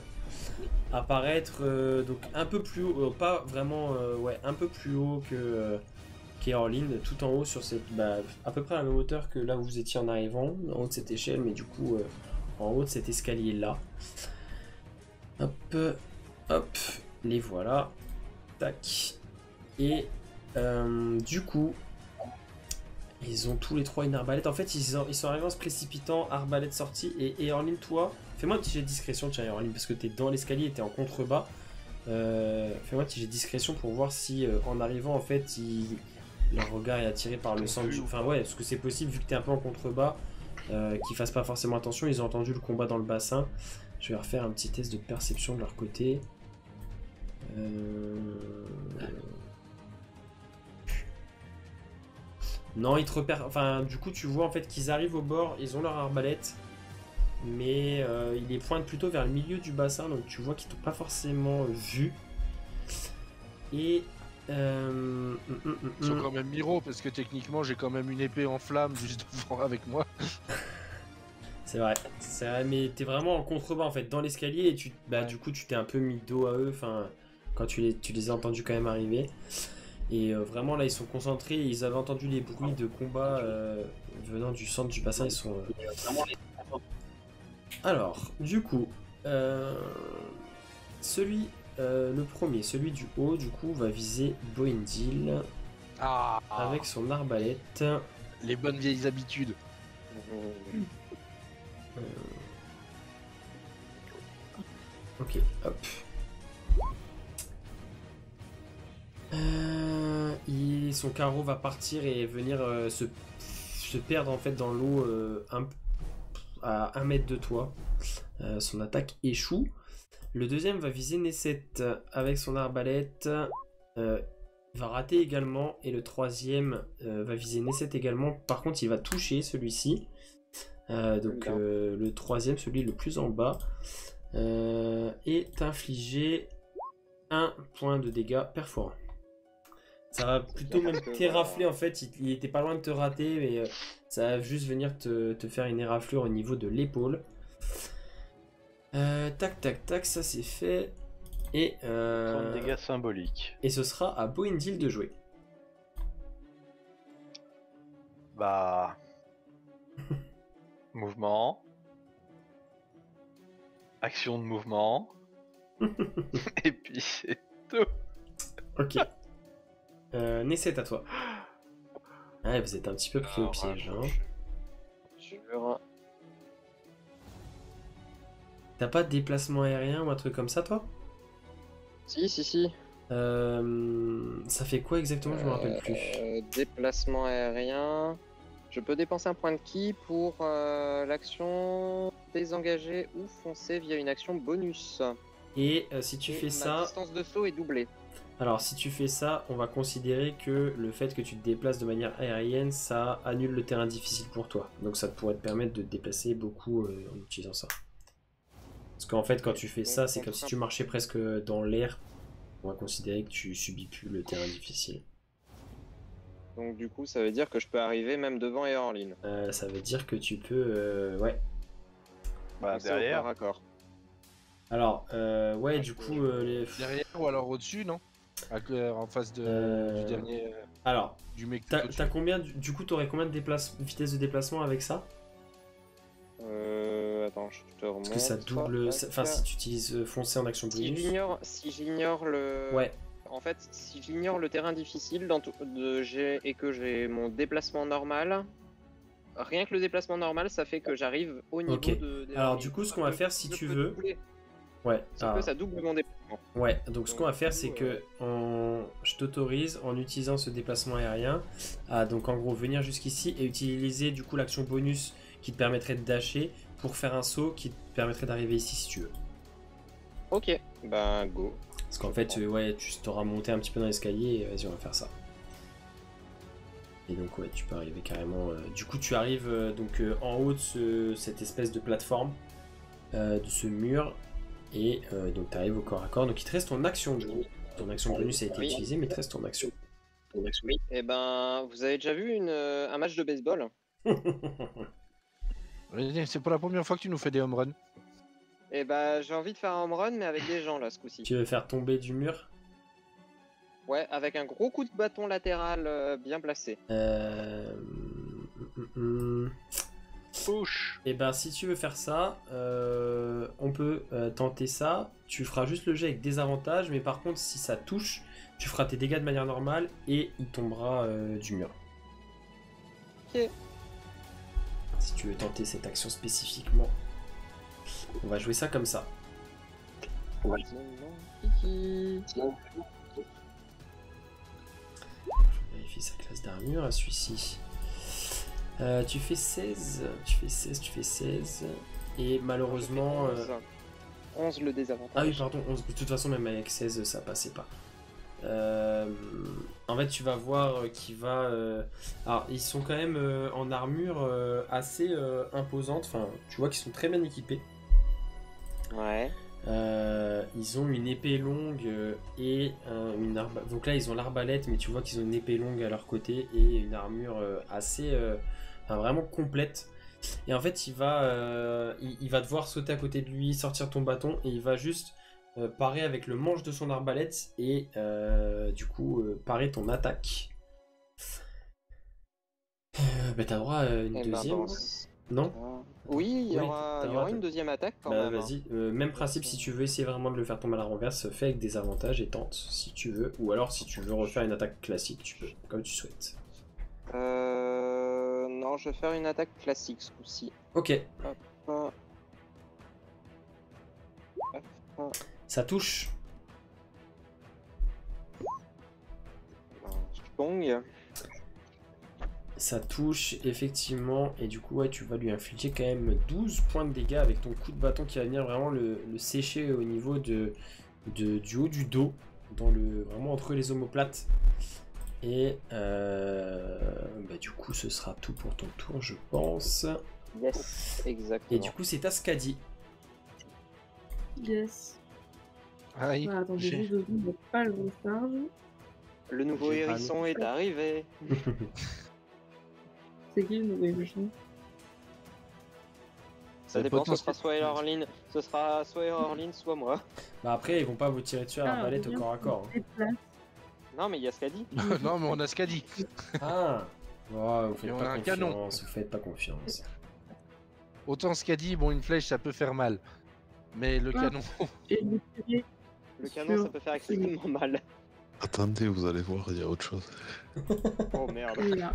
apparaître donc un peu plus haut, pas vraiment, ouais, un peu plus haut que qu'Eorline, tout en haut sur cette, à peu près à la même hauteur que là où vous étiez en arrivant, en haut de cette échelle, mais du coup en haut de cet escalier là. Hop, hop, les voilà, tac. Et du coup, ils ont tous les 3 une arbalète. En fait, ils sont arrivés en se précipitant, arbalète sortie. Et Eorline, toi, fais-moi un petit jet de discrétion, tiens, Eorline, parce que t'es dans l'escalier et t'es en contrebas. Fais-moi un petit jet de discrétion pour voir si, en arrivant, en fait, leur regard est attiré par le sang. Enfin, ouais, parce que c'est possible, vu que t'es un peu en contrebas, qu'ils fassent pas forcément attention. Ils ont entendu le combat dans le bassin. Je vais refaire un petit test de perception de leur côté. Non, ils te repèrent. Enfin, du coup, tu vois en fait qu'ils arrivent au bord, ils ont leur arbalète. mais il pointe plutôt vers le milieu du bassin, donc tu vois qu'ils t'ont pas forcément vu. Et Ils sont quand même miro parce que techniquement j'ai quand même une épée en flamme juste devant avec moi. c'est vrai, mais t'es vraiment en contrebas en fait, dans l'escalier, et Ouais. du coup tu t'es un peu mis dos à eux, enfin, quand tu les as entendus quand même arriver. Et vraiment là ils sont concentrés, ils avaient entendu les bruits de combat venant du centre du bassin, ils sont... Alors, du coup, le premier, celui du haut, du coup, va viser Boindil Ah, avec son arbalète. les bonnes vieilles habitudes. Ok, hop. Son carreau va partir et venir se perdre en fait dans l'eau à 1 mètre de toi. Son attaque échoue. Le deuxième va viser Nesset avec son arbalète. Va rater également. Et le troisième va viser Nesset également. Par contre, il va toucher celui-ci. Le troisième, celui le plus en bas, est infligé 1 point de dégâts perforants. Ça va plutôt même t'érafler en fait. Il était pas loin de te rater, mais ça va juste venir te faire une éraflure au niveau de l'épaule. Tac tac tac, ça c'est fait. Et Point de dégâts symboliques. ce sera à Boindil de jouer. Bah. Mouvement. Action de mouvement. Et puis c'est tout. Ok. Nesset à toi. Ouais, vous êtes un petit peu pris au piège. Hein. Jure. T'as pas de déplacement aérien ou un truc comme ça, toi? Si. Ça fait quoi exactement? Je me rappelle plus. Déplacement aérien. Je peux dépenser un point de ki pour l'action désengager ou foncer via une action bonus. Et si tu Et fais ma ça, distance de saut est doublée. alors si tu fais ça, on va considérer que le fait que tu te déplaces de manière aérienne, ça annule le terrain difficile pour toi. Donc ça pourrait te permettre de te déplacer beaucoup en utilisant ça. Parce qu'en fait, quand tu fais ça, c'est comme si tu marchais presque dans l'air. On va considérer que tu subis plus le terrain difficile. Donc du coup, ça veut dire que je peux arriver même devant Eorlin. Ça veut dire que tu peux... ouais. Bah C'est au derrière. corps à corps. Alors, ouais, du coup... Derrière ou alors au-dessus, non? En face du dernier. Alors, Du mec. t'as combien... Du coup, t'aurais combien de vitesse de déplacement avec ça? Attends, je te remonte. Parce que ça double... Enfin, si tu utilises foncer en action bonus... Si j'ignore le... Ouais. En fait, si j'ignore le terrain difficile et que j'ai mon déplacement normal, rien que le déplacement normal, ça fait que j'arrive au niveau Ok. de... Alors du coup, ce qu'on va faire, si tu veux... Ouais. Ça double mon déplacement. Ouais, donc ce qu'on va faire, c'est que je t'autorise, en utilisant ce déplacement aérien, à donc en gros venir jusqu'ici et utiliser du coup l'action bonus qui te permettrait de dasher pour faire un saut qui te permettrait d'arriver ici si tu veux. Ok, bah go. Parce qu'en fait, ouais, tu t'auras monté un petit peu dans l'escalier et vas-y, on va faire ça. Et donc ouais, tu peux arriver carrément... Du coup, tu arrives en haut de cette espèce de plateforme, de ce mur, et donc tu arrives au corps à corps. Donc il te reste ton action du coup. Ton action bonus a été utilisée, mais il te reste ton action. Et ben, vous avez déjà vu un match de baseball? C'est pour la première fois que tu nous fais des home runs. Et bah, j'ai envie de faire un home run, mais avec des gens là ce coup-ci. Tu veux faire tomber du mur? Ouais, avec un gros coup de bâton latéral bien placé. Push. Et ben si tu veux faire ça, on peut tenter ça. Tu feras juste le jet avec des avantages, mais par contre si ça touche, tu feras tes dégâts de manière normale et il tombera du mur. Ok. Si tu veux tenter cette action spécifiquement, on va jouer ça comme ça. Kiki. Je vérifie sa classe d'armure à celui-ci. Tu fais 16, tu fais 16, et malheureusement... 11 le désavantage. Ah oui, pardon, 11. De toute façon, même avec 16, ça passait pas. En fait, tu vas voir qu'il va. Alors, ils sont quand même en armure assez imposante. Enfin, tu vois qu'ils sont très bien équipés. Ouais. Ils ont une épée longue et une arbalète. Donc là, ils ont l'arbalète, mais tu vois qu'ils ont une épée longue à leur côté et une armure assez. Enfin, vraiment complète. Et en fait, il va devoir sauter à côté de lui, sortir ton bâton, et il va juste parer avec le manche de son arbalète et du coup parer ton attaque. Bah t'as droit à une Eh ben, deuxième, bon, non? Oui, il y Oui, aura une deuxième attaque quand Bah même. vas-y, même principe, si tu veux essayer vraiment de le faire tomber à la renverse, fais avec des avantages et tente si tu veux, ou alors si tu veux refaire une attaque classique, tu peux, comme tu souhaites. Non, je vais faire une attaque classique ce coup-ci. Ok, Hop. ça touche. Bong. Ça touche, effectivement, et du coup, ouais, tu vas lui infliger quand même 12 points de dégâts avec ton coup de bâton qui va venir vraiment le sécher au niveau du haut du dos, vraiment entre les omoplates. Et bah, du coup, ce sera tout pour ton tour, je pense. Yes, exactement. Et du coup, c'est à Skadi. Yes. Aïe, Ah, attendez, j'ai- je ne vais pas le recharge. Le nouveau J'ai hérisson est arrivé. C'est qui le nouveau hérisson? Ça Le dépend, ce potentiel- sera soit Erorline, soit moi. Bah après, ils vont pas vous tirer dessus à l'arbalète au regarde, corps à corps. c'est plat. Non, mais il y a ce qu'a dit. Non, mais on a ce qu'a dit. Ah oh, vous faites Et on pas a un confiance, canon. vous faites pas confiance. Autant ce qu'a dit, bon, une flèche, ça peut faire mal. Mais le Ah. canon... Et je vais tirer Le canon, ça peut faire extrêmement mal. Attendez, vous allez voir, il y a autre chose. Oh merde. là.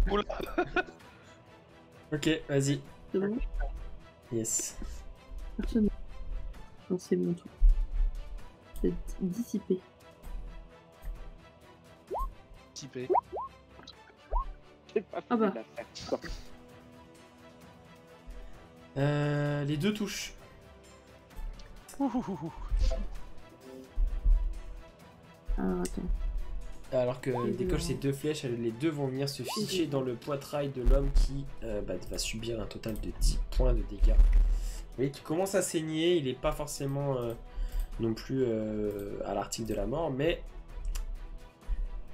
Ok, vas-y. C'est bon? Yes. Personne. Non, c'est mon tour. C'est dissipé. typé. J'ai pas Ah bah. fini l'affaire. Les deux touches. Ah, attends. Alors que Et décoche deux. ces deux flèches, les deux vont venir se ficher dans le poitrail de l'homme qui va subir un total de 10 points de dégâts. Vous voyez qu'il commence à saigner, il n'est pas forcément non plus à l'article de la mort, mais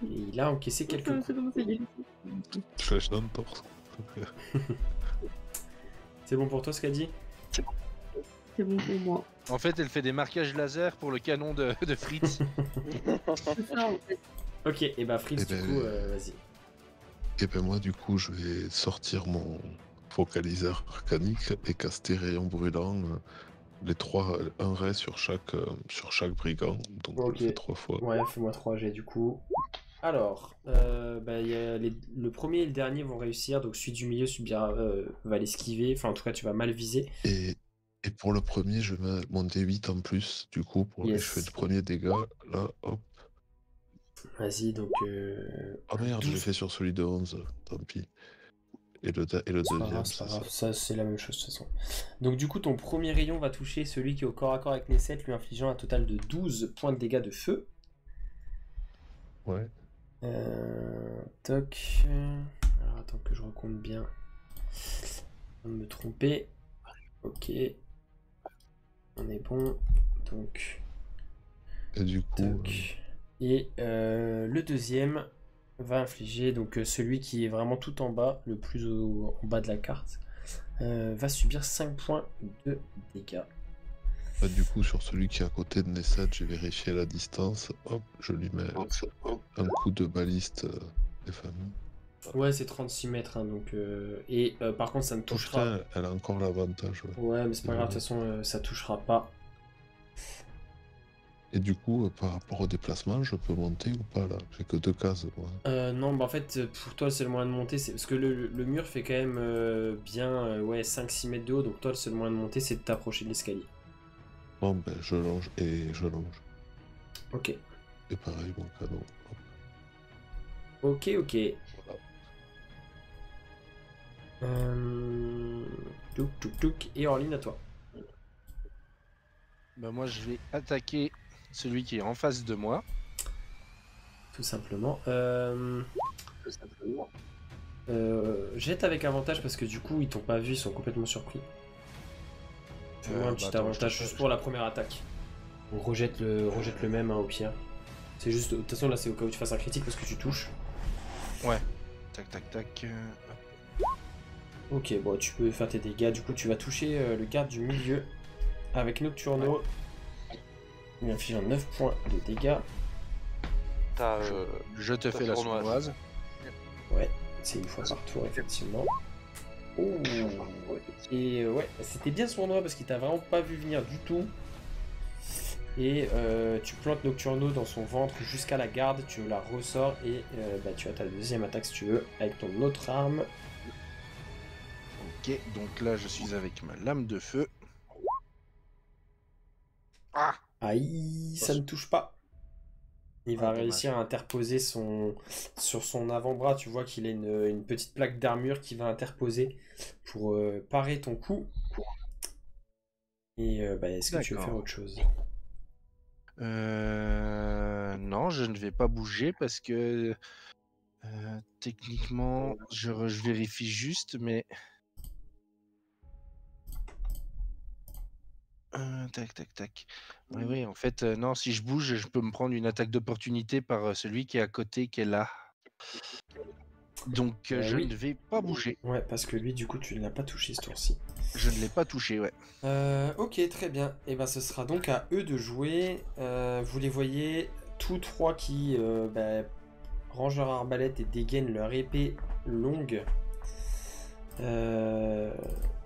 il a encaissé quelques C'est coups. comment c'est difficile. Flèche dans le torse. C'est bon pour toi ce qu'a dit? C'est bon pour moi. En fait, elle fait des marquages laser pour le canon de Fritz. C'est ça en fait. Ok, et bah Fritz, Eh du ben, coup, vas-y. Et ben moi du coup je vais sortir mon focaliseur arcanique et caster rayon brûlant les trois, un ray sur chaque brigand. Donc Ok. je le fais 3 fois. Ouais, fais-moi 3 G du coup. Alors, il y a le premier et le dernier vont réussir, donc celui du milieu va l'esquiver, enfin en tout cas tu vas mal viser. Et pour le premier, je mets mon D8 en plus, du coup, et Yes. je fais le premier dégât, là, hop. Vas-y, donc... Ah merde, je l'ai 12. fait sur celui de 11, tant pis. Et le C'est pas deuxième, grave, c'est pas c'est ça. grave, ça c'est la même chose de toute façon. Donc du coup ton premier rayon va toucher celui qui est au corps à corps avec Nesset, lui infligeant un total de 12 points de dégâts de feu. Ouais. Toc. Alors attends que je recompte bien. Je viens de me tromper. Ok. On est bon. Donc... Et du coup, Toc. Et le deuxième va infliger, donc celui qui est vraiment tout en bas, le plus en bas de la carte, va subir 5 points de dégâts. bah, du coup, sur celui qui est à côté de Nessad, j'ai vérifié la distance, hop, je lui mets un coup de baliste des familles. Ouais, c'est 36 mètres, hein, donc... et par contre, ça ne Oh touchera... putain, elle a encore l'avantage, ouais. Ouais, mais c'est pas grave, de toute façon, ça touchera pas. Et du coup, par rapport au déplacement, je peux monter ou pas, là? J'ai que 2 cases, moi. Non, bah en fait, pour toi, le seul moyen de monter, c'est... Parce que le mur fait quand même bien, ouais, 5-6 mètres de haut, donc toi, le seul moyen de monter, c'est de t'approcher de l'escalier. Bon, ben, je longe et je longe. Ok. Et pareil, mon canon. Hop, Ok, ok. voilà. Touk, touk, touk. Et Orline, à toi. Bah moi, je vais attaquer celui qui est en face de moi. tout simplement. Jette avec avantage parce que du coup ils t'ont pas vu, ils sont complètement surpris. Fais-moi un petit attends, avantage juste pour la première attaque. Donc rejette le même hein, au pire. C'est juste, de toute façon là c'est au cas où tu fasses un critique parce que tu touches. Ouais. Tac, tac, tac. Ok, bon tu peux faire tes dégâts. Du coup tu vas toucher le garde du milieu avec Nocturno. Il inflige 9 points de dégâts. T'as. Je te ta fais la sournoise. sournoise. Ouais, c'est une fois par tour effectivement. Oh. Et ouais, c'était bien sournois parce qu'il t'a vraiment pas vu venir du tout. Et tu plantes Nocturno dans son ventre jusqu'à la garde, tu la ressors et tu as ta deuxième attaque si tu veux avec ton autre arme. Ok, donc là je suis avec ma lame de feu. Ah! Aïe, ça ne touche pas. Il va dommage. réussir à interposer sur son avant-bras. Tu vois qu'il a une petite plaque d'armure qui va interposer pour parer ton coup. Et est-ce que tu veux D'accord. faire autre chose? Non, je ne vais pas bouger parce que techniquement, je vérifie juste, mais... tac, tac, tac. Oui, en fait, non, si je bouge, je peux me prendre une attaque d'opportunité par celui qui est à côté, qui est là. Donc, je oui. ne vais pas bouger. Ouais, parce que lui, du coup, tu ne l'as pas touché ce tour-ci. Je ne l'ai pas touché, ouais. Ok, très bien. Et ben, ce sera donc à eux de jouer. Vous les voyez tous trois qui rangent leur arbalète et dégainent leur épée longue.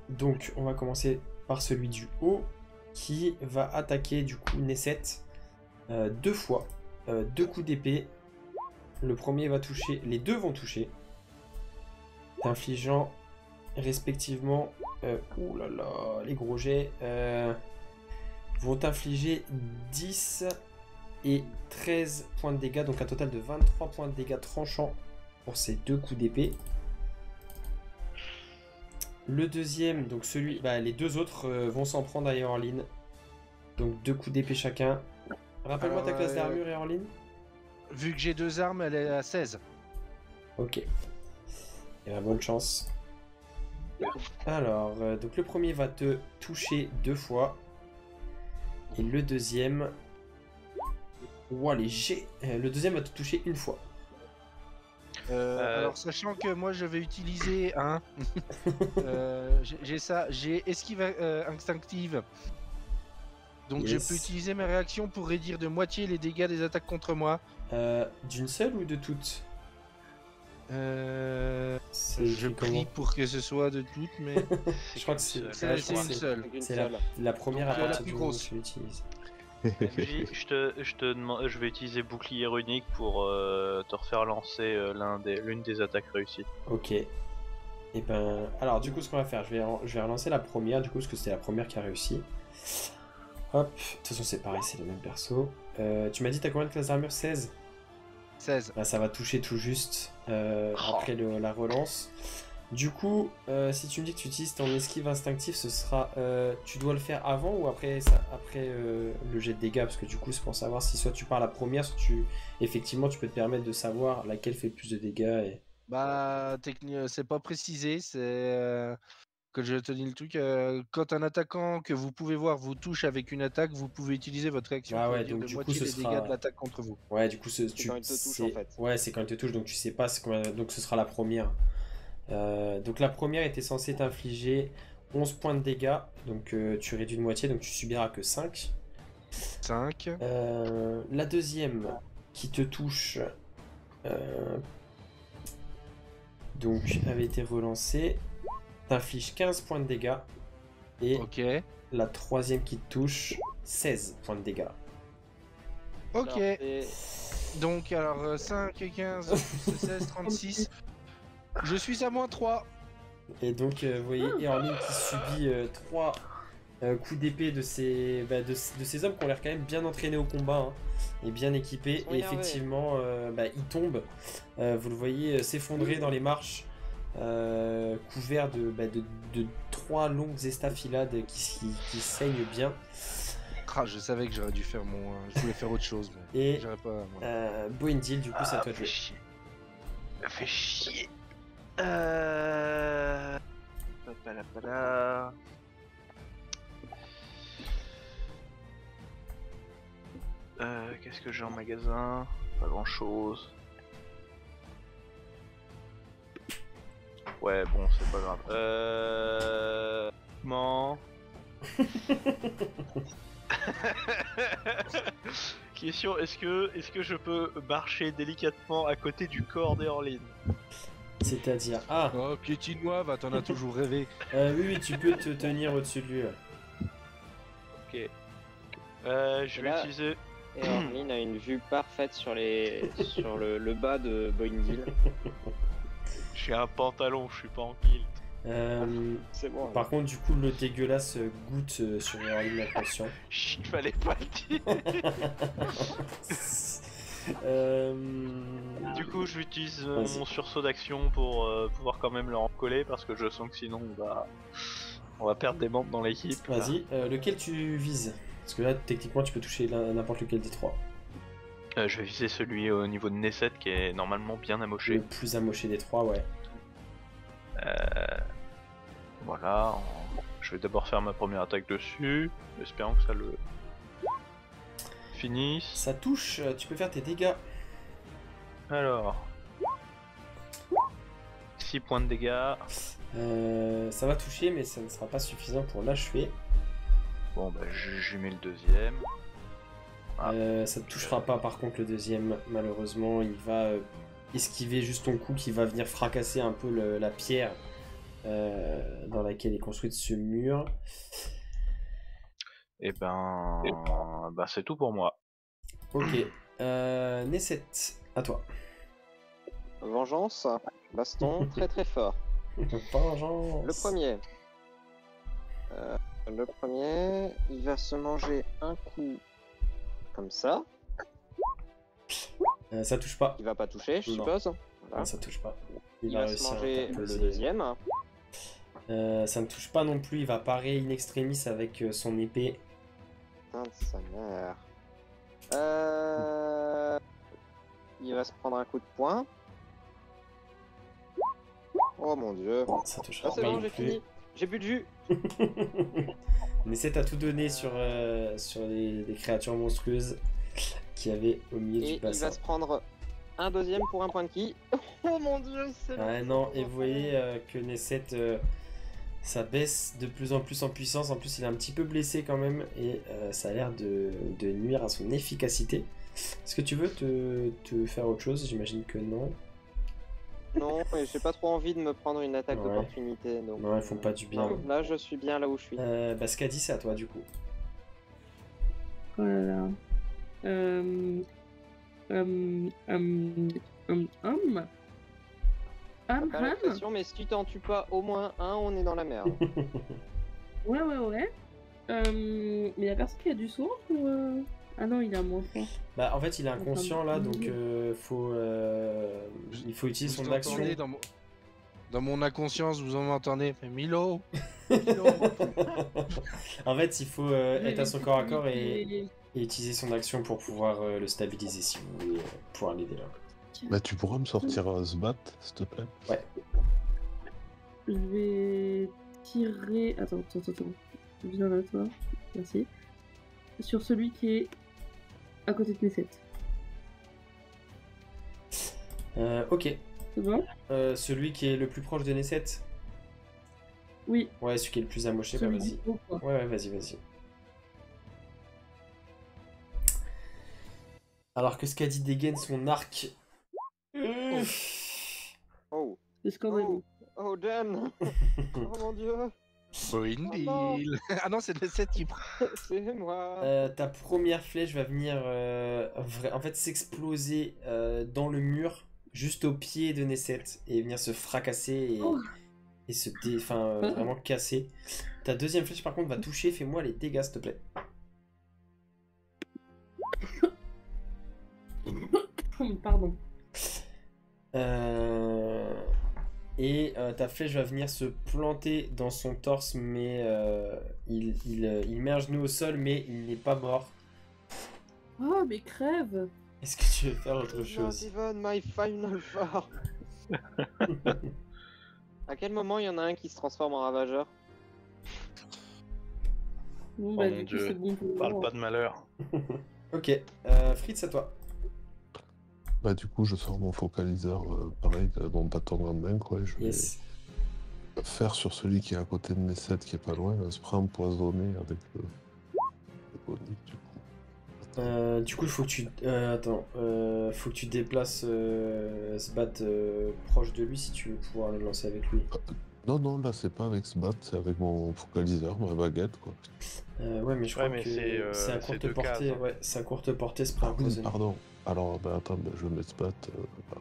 Donc, on va commencer par celui du haut qui va attaquer du coup Nesset 2 fois, 2 coups d'épée. Le premier va toucher, les deux vont toucher, t'infligeant respectivement, ouh là là, les gros jets, vont t'infliger 10 et 13 points de dégâts, donc un total de 23 points de dégâts tranchants pour ces deux coups d'épée. Le deuxième, donc celui, les deux autres vont s'en prendre à Eorline. Donc 2 coups d'épée chacun. Rappelle-moi ta classe d'armure, Eorline. Vu que j'ai deux armes, elle est à 16. Ok. Et bonne chance. Alors, donc le premier va te toucher 2 fois. Et le deuxième... Ouah, les jets. Le deuxième va te toucher 1 fois. Alors, sachant que moi je vais utiliser un. J'ai esquive instinctive. Donc Yes. je peux utiliser mes réactions pour réduire de moitié les dégâts des attaques contre moi. D'une seule ou de toutes? Je prie pour que ce soit de toutes, mais Je crois que c'est une seule. C'est la première Donc, à la partir plus du moment où grosse. tu l'utilises. MJ, je te demande, je vais utiliser bouclier runique pour te refaire lancer l'une des attaques réussies. Ok. Et ben, alors du coup, ce qu'on va faire, je vais relancer la première, du coup, parce que c'était la première qui a réussi. Hop, de toute façon, c'est pareil, c'est le même perso. Tu m'as dit, t'as combien de classes d'armure? 16? 16. Bah, ça va toucher tout juste après la relance. Du coup, si tu me dis que tu utilises ton esquive instinctif, ce sera. Tu dois le faire avant ou après le jet de dégâts? Parce que du coup, c'est pour savoir si soit tu pars la première, soit effectivement, tu peux te permettre de savoir laquelle fait le plus de dégâts. Et... Bah, c'est pas précisé, c'est que je te dis le truc. Quand un attaquant que vous pouvez voir vous touche avec une attaque, vous pouvez utiliser votre réaction Ah pour ouais, réduire donc de du coup, moitié ce les sera- dégâts de l'attaque contre vous. Ouais, du coup, quand il te touche, en fait. Ouais, c'est quand il te touche, donc tu sais pas donc ce sera la première. Donc la première était censée t'infliger 11 points de dégâts, donc tu réduis de moitié, donc tu subiras que 5. 5. La deuxième qui te touche donc avait été relancée, t'inflige 15 points de dégâts. Et Ok. la troisième qui te touche, 16 points de dégâts. Ok. Parfait. Donc, alors 5, 15, 16, 36. Je suis à moins 3. Et donc, vous voyez Eorline qui subit 3 coups d'épée de ces hommes qui ont l'air quand même bien entraînés au combat hein, et bien équipés. Ils sont Et énervés. effectivement, il tombe. Vous le voyez s'effondrer dans les marches, couvert de 3 longues estafilades qui saignent bien. Ah, je savais que j'aurais dû faire mon. Je voulais faire autre chose, mais Et j'aurais pas. Voilà. Boindil, du coup, c'est à toi de Fais jouer. chier. Fais chier. Papalapala. Qu'est-ce que j'ai en magasin? Pas grand chose. Ouais, bon, c'est pas grave. Non. Question, est-ce que je peux marcher délicatement à côté du corps d'Eorlin? C'est-à-dire... Ah, Oh, piétinois, va, t'en as toujours rêvé. oui, tu peux te tenir au-dessus de lui. Ouais. Ok. Je vais Là- utiliser... Et Orlin a une vue parfaite sur le bas de Boindil. J'ai un pantalon, je suis pas en kilt. C'est bon. Par contre, du coup, le dégueulasse goutte sur Eorlin inconscient. Chut, fallait pas le dire. Du coup, j'utilise Vas-y. mon sursaut d'action pour pouvoir quand même leur en coller parce que je sens que sinon on va perdre des membres dans l'équipe. Vas-y, lequel tu vises? Parce que là, techniquement, tu peux toucher n'importe lequel des trois. Je vais viser celui au niveau de Nesset qui est normalement bien amoché. Le plus amoché des trois, ouais. Voilà, je vais d'abord faire ma première attaque dessus, espérant que ça le finisse. Ça touche, tu peux faire tes dégâts. Alors, 6 points de dégâts. Ça va toucher, mais ça ne sera pas suffisant pour l'achever. Bon, bah j'y mets le deuxième. Ah. Ça ne touchera pas, par contre, le deuxième, malheureusement. Il va esquiver juste ton coup qui va venir fracasser un peu la pierre dans laquelle est construite ce mur. Et ben, c'est tout pour moi. Ok. Nesset, à toi. Vengeance, baston, très très fort. Vengeance. Le premier, il va se manger un coup comme ça. Ça touche pas. Il va pas toucher, je Non. suppose. Non, Voilà. ça touche pas. Il va va se réussir à manger le interposer. deuxième. Ça ne touche pas non plus. Il va parer in extremis avec son épée. Putain de sa mère. Il va se prendre un coup de poing. Oh mon dieu. Bon, ça touchera Ah, c'est pas bon, non j'ai plus. fini. J'ai plus de jus. Nesset a tout donné sur les créatures monstrueuses qu'il y avait au milieu Et du il bassin. va se prendre un deuxième pour un point de ki. Oh mon dieu, c'est Ouais, non, et vous voyez que Nesset, ça baisse de plus en plus en puissance. En plus, il est un petit peu blessé quand même, et ça a l'air de nuire à son efficacité. Est-ce que tu veux te faire autre chose? J'imagine que non. Non, et j'ai pas trop envie de me prendre une attaque Ouais. d'opportunité. Donc... Non, ils font pas du bien. Non, là, je suis bien là où je suis. Skadi, c'est à toi du coup. Oh là là. Pas la pression, mais si tu t'en tues pas au moins un, on est dans la merde. Ouais. Mais y'a personne qui a du soin ou Ah non, il a moins 3. Bah, en fait, il est inconscient là, donc il faut utiliser Vous son action. entendez dans mon inconscience, vous en entendez? Mais Milo. En fait, il faut être à son corps à corps et utiliser son action pour pouvoir le stabiliser si vous voulez pouvoir l'aider là. Bah, tu pourras me sortir Zbat, s'il te plaît? Ouais. Je vais tirer. Attends. Viens là, toi. Merci. Sur celui qui est à côté de Nesset. Ok. C'est bon? Celui qui est le plus proche de Nesset. Oui. Ouais, celui qui est le plus amoché, bah Celui vas-y. du haut, quoi. Ouais, vas-y. Alors que Skadi dégaine son arc. Oh, C'est scandaleux. oh Dan. Oh mon dieu, Boindil. Ah non, c'est le 7 qui prend. c'est moi. Ta première flèche va venir en fait s'exploser dans le mur juste au pied de Nesset et venir se fracasser et se vraiment casser. Ta deuxième flèche par contre va toucher, fais-moi les dégâts s'il te plaît. Pardon. Et ta flèche va venir se planter dans son torse, mais il met un genou au sol, mais il n'est pas mort. Oh, mais crève! Est-ce que tu veux faire autre chose? Not even my final form. À quel moment il y en a un qui se transforme en ravageur? Bon, Oh bah, mon du coup, Dieu, c'est bon pour Parle moi. pas de malheur. Ok, Fritz, à toi. Bah du coup je sors mon focaliseur, pareil, mon bâton en main quoi, et je vais Yes. faire sur celui qui est à côté de mes 7 qui est pas loin, un spray empoisonné avec le bonus du coup. Du coup, il faut que tu. Attends, faut que tu déplaces ce bat proche de lui si tu veux pouvoir le lancer avec lui. Non, là c'est pas avec ce bat, c'est avec mon focaliseur, ma baguette quoi. Ouais, mais je crois Ouais, mais que c'est à c'est courte deux portée. cases, hein. Ouais, c'est à courte portée, spray Ah oui, empoisonné. pardon. Alors bah attends, bah, je vais mettre ce bat, là.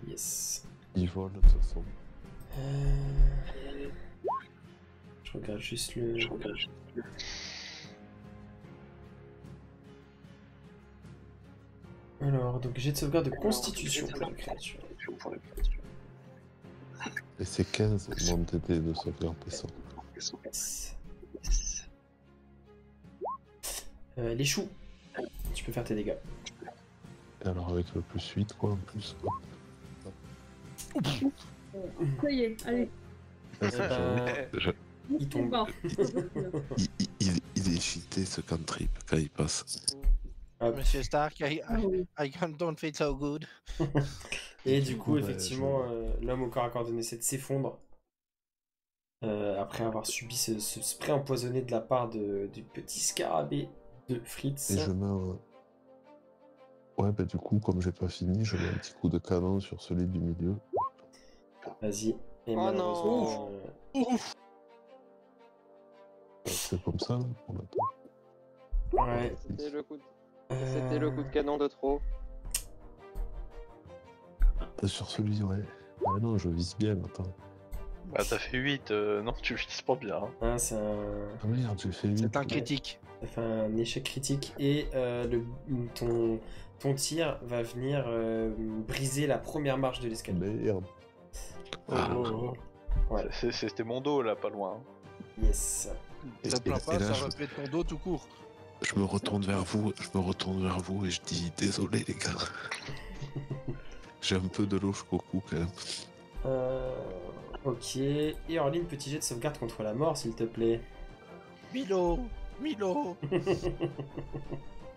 Yes. Il vole de toute façon. Je regarde juste le. Alors, donc jet de sauvegarde de constitution pour la créature. Et c'est 15 mon TD de sauvegarde descend. Yes. Les choux. Tu peux faire tes dégâts. Et alors avec le plus 8 quoi en plus quoi. Ça y est, allez. Ah, c'est ben, il tombe. Bon. il est cheaté ce cantrip quand il passe. Hop. Monsieur Stark, Ah oui. I don't feel so good. Et du coup, bah, effectivement, l'homme au corps à corps de Nesset s'effondre. Après avoir subi ce spray empoisonné de la part du petit scarabée de Fritz. Et je mets un... Ouais bah du coup comme j'ai pas fini, je mets un petit coup de canon sur celui du milieu. Vas-y. Et Oh malheureusement, non. C'est comme ça là, pour l'instant. ouais. C'était le coup de canon de trop. Sur celui ouais. Ah non je vise bien, attends. Bah t'as fait 8, non tu vises pas bien. Hein. Hein, c'est un... Ah merde, j'ai fait 8. C'est un critique. Ça fait un échec critique et ton tir va venir briser la première marche de l'escalier. Merde. Ouais. C'était mon dos là, pas loin. Yes. Et- Ça te plaint et pas, là, ça je- refait ton dos tout court. Je me retourne vers vous et je dis désolé les gars. J'ai un peu de l'eau jusqu'au cou quand même. Ok. Et Orline, petit jet de sauvegarde contre la mort, s'il te plaît. Milo.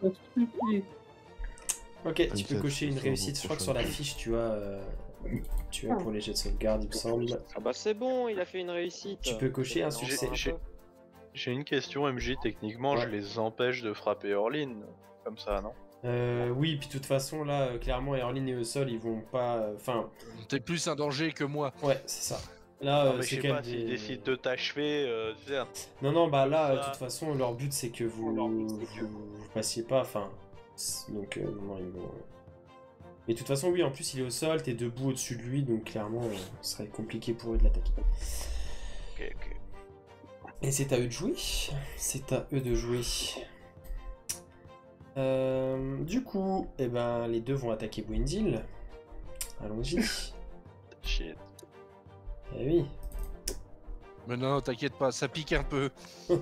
On se plie. Ok, tu peux fait, cocher une sur réussite. vos Je crois que sur la prochains fiche, tu as pour les jets de sauvegarde, il me semble. Ah bah c'est bon, il a fait une réussite. Tu peux cocher un succès. J'ai une question MJ, techniquement Ouais. je les empêche de frapper Orlin, comme ça, non? Oui, puis de toute façon, là, clairement, Orline et au sol, ils vont pas. Enfin, T'es plus un danger que moi. ouais, c'est ça. Là, Non, mais je c'est sais quand pas, même s'ils des... décident de t'achever, tu sais. Non, non, bah là, de Ça- toute façon, leur but, c'est que vous passiez pas. Enfin, donc, non, ils vont. Mais de toute façon, oui, en plus, il est au sol, t'es debout au-dessus de lui, donc clairement, ce serait compliqué pour eux de l'attaquer. Ok. Et c'est à eux de jouer. C'est à eux de jouer. Du coup, eh ben, les deux vont attaquer Gwendil. Allons-y. Shit. Eh oui. Mais non, t'inquiète pas, ça pique un peu. Ouais,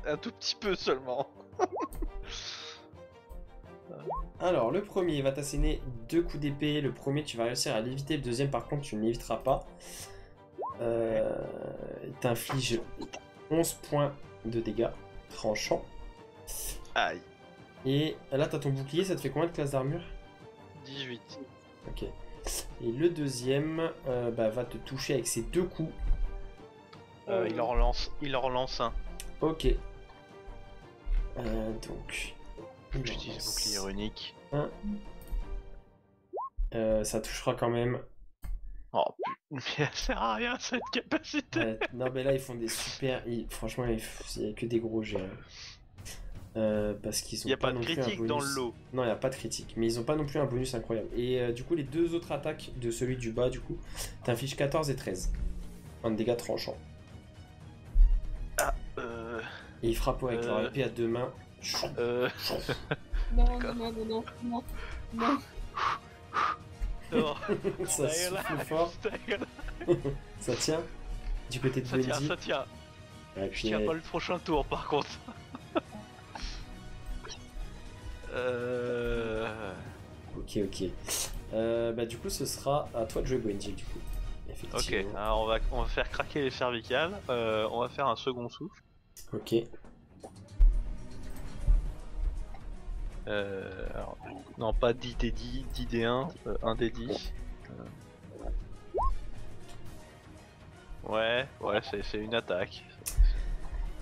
un tout petit peu seulement. Alors, le premier va t'asséner 2 coups d'épée. Le premier, tu vas réussir à l'éviter. Le deuxième, par contre, tu ne l'éviteras pas. Il t'inflige 11 points de dégâts tranchants. Aïe. Et là, t'as ton bouclier. Ça te fait combien de classes d'armure? 18. Ok. Et le deuxième va te toucher avec ses 2 coups. Il en relance un. Ok. Donc. J'utilise bouclier unique. Ça touchera quand même. Oh putain, mais elle sert à rien cette capacité. Ouais, non, mais là, ils font des super. Franchement, il n'y a que des gros jets. Parce qu'ils ont Il y a pas de non plus un critique dans bonus. le lot. Non, il n'y a pas de critique. Mais ils ont pas non plus un bonus incroyable. Et du coup, les deux autres attaques de celui du bas, du coup, t'infliges 14 et 13. Un de dégâts tranchants. Et ils frappent avec leur épée à 2 mains. Non, non, non, non, non, non. Non. Ça Ta gueule, souffle fort. ta gueule. Ça tient. Du côté de Ça tient, Boendy. ça tient. Ouais, Je tiens pas le prochain tour par contre. Ok. Bah du coup ce sera à toi de jouer Boendy du coup. Ok, Effectivement. alors on va faire craquer les cervicales. On va faire un second souffle. Ok. Alors, non, pas 10 des 10, 10 des 1, 1 des 10. Ouais, c'est une attaque.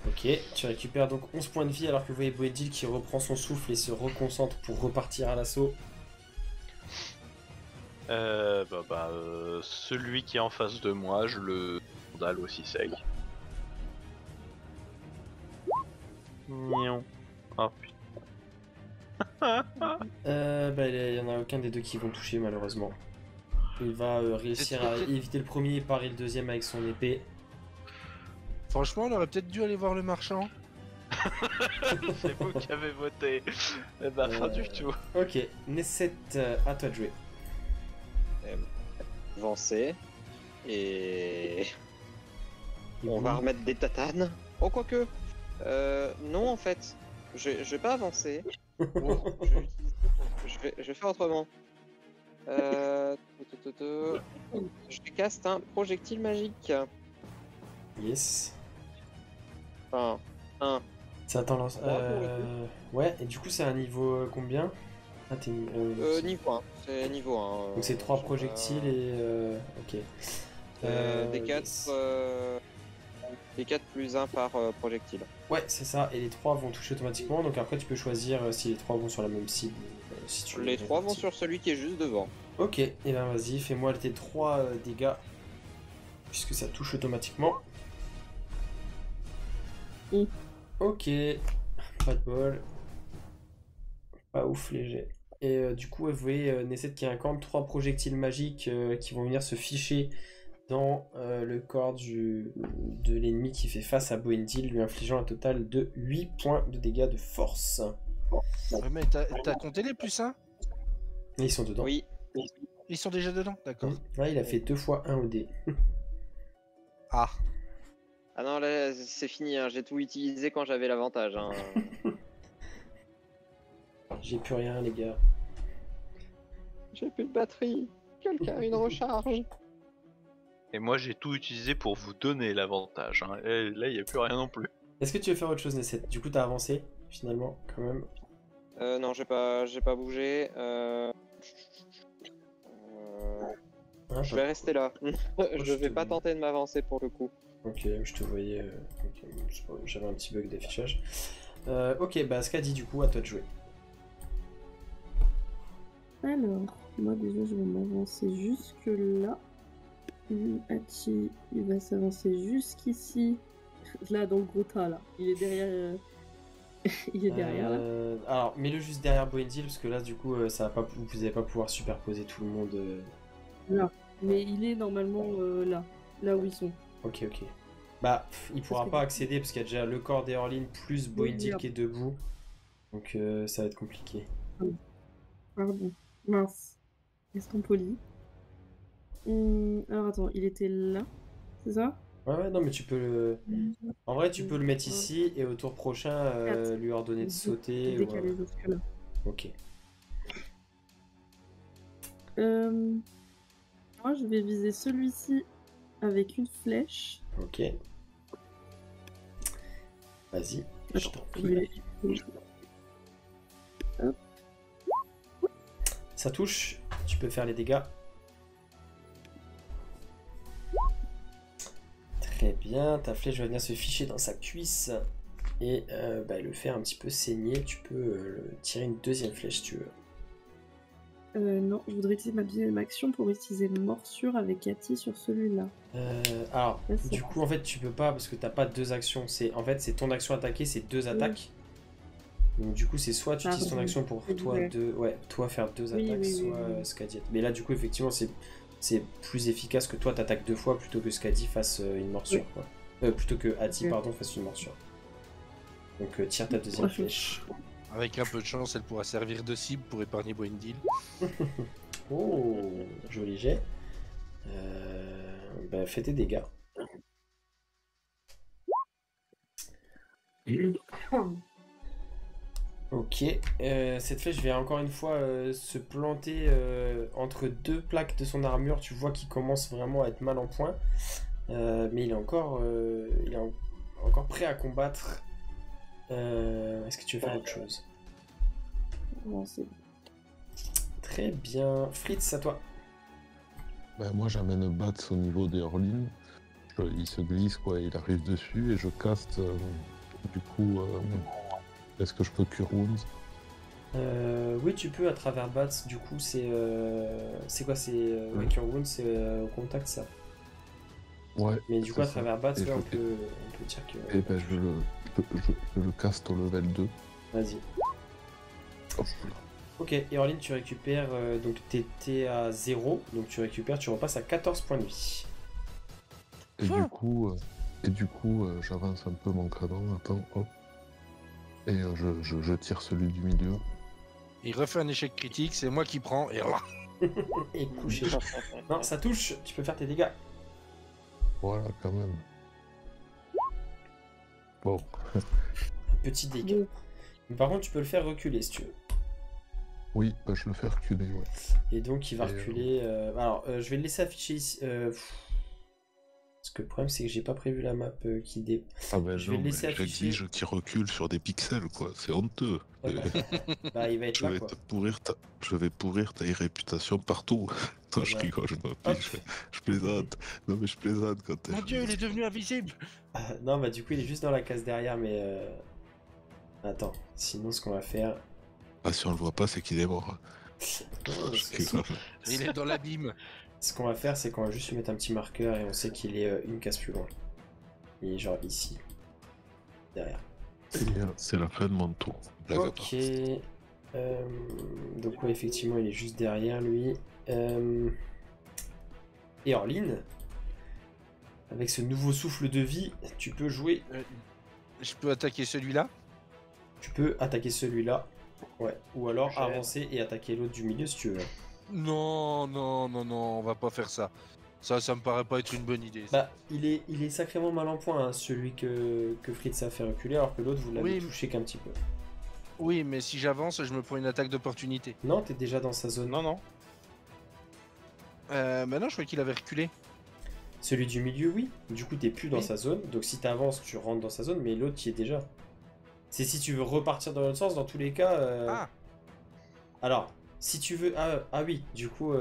Ok, tu récupères donc 11 points de vie alors que vous voyez Boedil qui reprend son souffle et se reconcentre pour repartir à l'assaut. Celui qui est en face de moi, je le dalle aussi sec. Miaou. Oh putain. Bah il y en a aucun des deux qui vont toucher malheureusement. Il va réussir à éviter le premier et parer le deuxième avec son épée. Franchement, on aurait peut-être dû aller voir le marchand. C'est vous qui avez voté. Eh bah, pas du tout. Ok, Nesset, à toi de jouer. Avancer. Et. On va remettre des tatanes. Oh, quoique. Non, en fait. Je vais pas avancer. Je vais faire autrement. Je caste un projectile magique. Yes. Enfin, un. Ça t'en lance. Ouais, et du coup c'est un niveau combien? Ah, t'es Niveau 1. C'est niveau 1. donc c'est 3 projectiles et ok. Des 4. Des 4 plus 1 par projectile. Ouais, c'est ça, et les 3 vont toucher automatiquement, donc après tu peux choisir si les 3 vont sur la même cible. Si tu Les veux. 3 vont sur celui qui est juste devant. Ok, et ben vas-y, fais-moi tes 3 dégâts, puisque ça touche automatiquement. Ok, pas de bol. Pas ouf léger. Et du coup, vous voyez Nesset qui incante 3 projectiles magiques qui vont venir se ficher dans le corps de l'ennemi qui fait face à Boendil, lui infligeant un total de 8 points de dégâts de force. Ouais, mais t'as compté les plus 1? Et ils sont dedans. Oui. Ils sont déjà dedans? D'accord. Ouais, il a fait 2 fois 1 au dé. Ah. Ah non, là c'est fini, hein. J'ai tout utilisé quand j'avais l'avantage. Hein. J'ai plus rien, les gars. J'ai plus de batterie. Quelqu'un a une recharge. Et moi j'ai tout utilisé pour vous donner l'avantage. Hein. Et là il n'y a plus rien non plus. Est-ce que tu veux faire autre chose, Nesset? Du coup, t'as avancé, finalement, quand même. Non, j'ai pas bougé. Hein, Je vais rester là. Je vais te pas dis. tenter de m'avancer pour le coup. Ok, je te voyais. Ok, je sais pas, j'avais un petit bug d'affichage. Ok, bah Skadi, du coup, à toi de jouer. Alors, moi déjà je vais m'avancer jusque là. Hachi, il va s'avancer jusqu'ici. Là, dans le gros tas, là. Il est derrière. Il est derrière, là. Alors, mets-le juste derrière Boendil, parce que là, du coup, ça va pas, vous allez pas pouvoir superposer tout le monde. Là. Mais il est normalement là. Là où ils sont. Ok. Bah, il pourra que pas du accéder, parce qu'il y a déjà le corps d'Eorlin plus Boendil merde. qui est debout. Donc, ça va être compliqué. Pardon. Mince. Restons polis. Alors attends, il était là. C'est ça? Ouais, non, mais tu peux le. En vrai, tu peux le mettre ici, et au tour prochain, lui ordonner de sauter. Décaler jusque là. Ok. Moi, je vais viser celui-ci avec une flèche. Ok. Vas-y, je t'en Attends, prie. Hop. Ça touche, tu peux faire les dégâts. Très bien, ta flèche va venir se ficher dans sa cuisse et le faire un petit peu saigner. Tu peux tirer une deuxième flèche si tu veux. Non, je voudrais utiliser ma deuxième action pour utiliser morsure avec Cathy sur celui-là. Alors, Là, c'est du coup, en fait, tu peux pas parce que t'as pas deux actions. C'est ton action attaquer, c'est deux attaques. Donc, du coup, c'est soit tu utilises ton action pour toi faire deux attaques, soit Skadi. Mais là, du coup, effectivement, c'est plus efficace que toi t'attaques deux fois plutôt que Skadi fasse une morsure. Quoi. Plutôt que Hati, pardon, fasse une morsure. Donc, tire ta deuxième flèche. Avec un peu de chance, elle pourra servir de cible pour épargner Boendil. Oh, joli jet. Bah, fais tes dégâts. Ok, cette flèche vient encore une fois se planter entre deux plaques de son armure. Tu vois qu'il commence vraiment à être mal en point. Mais il est encore prêt à combattre. Est-ce que tu veux faire autre chose? Non, c'est bon. Très bien. Fritz, à toi. Ben, moi j'amène Bats au niveau des Orlin. Il se glisse quoi, il arrive dessus et je caste du coup est-ce que je peux cure wounds? Oui, tu peux à travers Bats. Du coup, c'est quoi? C'est Cure Wound, c'est au contact ça. Ouais. Mais du coup, à c'est ça. travers Bats, Et ouais, je- on peut dire que. Et ben je le caste au level 2. Vas-y. Hop là. Ok, et Orline, tu récupères. Donc, t'étais à 0. Donc, tu repasses à 14 points de vie. Et du coup, j'avance un peu mon canon, attends, hop. Et je tire celui du milieu. Il refait un échec critique, c'est moi qui prends, et Et couché. Non, ça touche. Tu peux faire tes dégâts. Voilà, quand même. Bon, Petit dégât. Bon, Mais par contre, tu peux le faire reculer si tu veux. oui, bah, je le fais reculer, ouais. Et donc, il va Et, reculer. Alors, je vais le laisser afficher ici. Parce que le problème, c'est que j'ai pas prévu la map qui dé. Ah ben Je vais non, le laisser mais afficher. j'exige qui recule sur des pixels, quoi. C'est honteux. Bah, il va être Je là, vais quoi. je vais pourrir ta réputation partout. Non, je Ouais. rigole, je m'en Hop. fiche. Je plaisante. Non, mais je plaisante quand t'es. mon dieu, il est devenu invisible. Non, bah, du coup, il est juste dans la case derrière, mais. Attends, sinon, ce qu'on va faire. Ah, si on le voit pas, c'est qu'il est mort. Non, Je ce- rigole. Il est dans l'abîme. Ce qu'on va faire, c'est qu'on va juste lui mettre un petit marqueur et on sait qu'il est une case plus loin. Il est genre ici. Derrière. C'est la fin de mon tour. Blague à part. Ok. Donc, ouais, effectivement, il est juste derrière lui. Et Orline, avec ce nouveau souffle de vie, tu peux jouer. Je peux attaquer celui-là. Tu peux attaquer celui-là. Ouais. Ou alors Gère. avancer et attaquer l'autre du milieu si tu veux. Non, on va pas faire ça. Ça me paraît pas être une bonne idée. Bah, il est sacrément mal en point, hein, celui que Fritz a fait reculer, alors que l'autre, vous l'avez Oui. touché qu'un petit peu. Oui, mais si j'avance, je me prends une attaque d'opportunité. Non, t'es déjà dans sa zone. Non. Maintenant, je crois qu'il avait reculé. Celui du milieu, oui. Du coup, t'es plus dans Oui. sa zone. Donc, si t'avances, tu rentres dans sa zone, mais l'autre, y est déjà. C'est si tu veux repartir dans l'autre sens, dans tous les cas. Ah, Alors, si tu veux. Ah oui, du coup.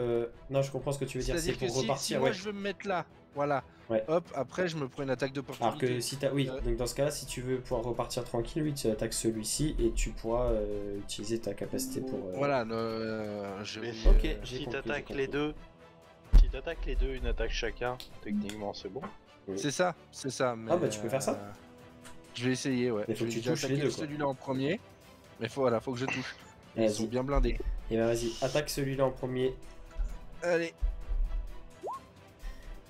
Non, je comprends ce que tu veux dire. C'est c'est-à-dire que pour si repartir, moi ouais. je veux me mettre là, voilà. Ouais. Hop, après je me prends une attaque Alors d'opportunité. que si t'as. Oui, donc dans ce cas-là, si tu veux pouvoir repartir tranquille, oui, tu attaques celui-ci et tu pourras utiliser ta capacité pour. Voilà, je Mais vais, Ok, euh, j'ai si compris, t'attaques j'ai les compris. deux, une attaque chacun, techniquement c'est bon. c'est ça. Mais, Ah bah, tu peux faire ça. Je vais essayer, ouais. Mais faut Je que vais tu touches les attaquer deux, quoi. celui-là en premier. Mais faut que je touche. Ils Vas-y. sont bien blindés. Et bah, vas-y, attaque celui-là en premier. Allez.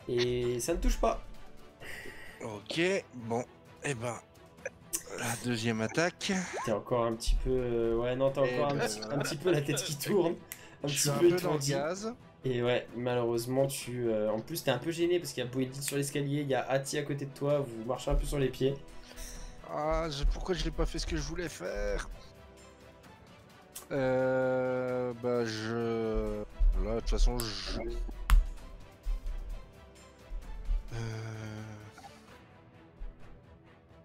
Et ça ne touche pas. Ok, bon. Et ben, la deuxième attaque. T'es encore un petit peu. Ouais, non, t'as Et encore ben, un petit peu la tête qui tourne. Un Je petit suis un peu peu dans le étourdi. gaz. Et ouais, malheureusement, en plus, t'es un peu gêné parce qu'il y a Boedit sur l'escalier, il y a Ati à côté de toi, vous marchez un peu sur les pieds. Ah, pourquoi je n'ai pas fait ce que je voulais faire? Bah je... Là, de toute façon, je...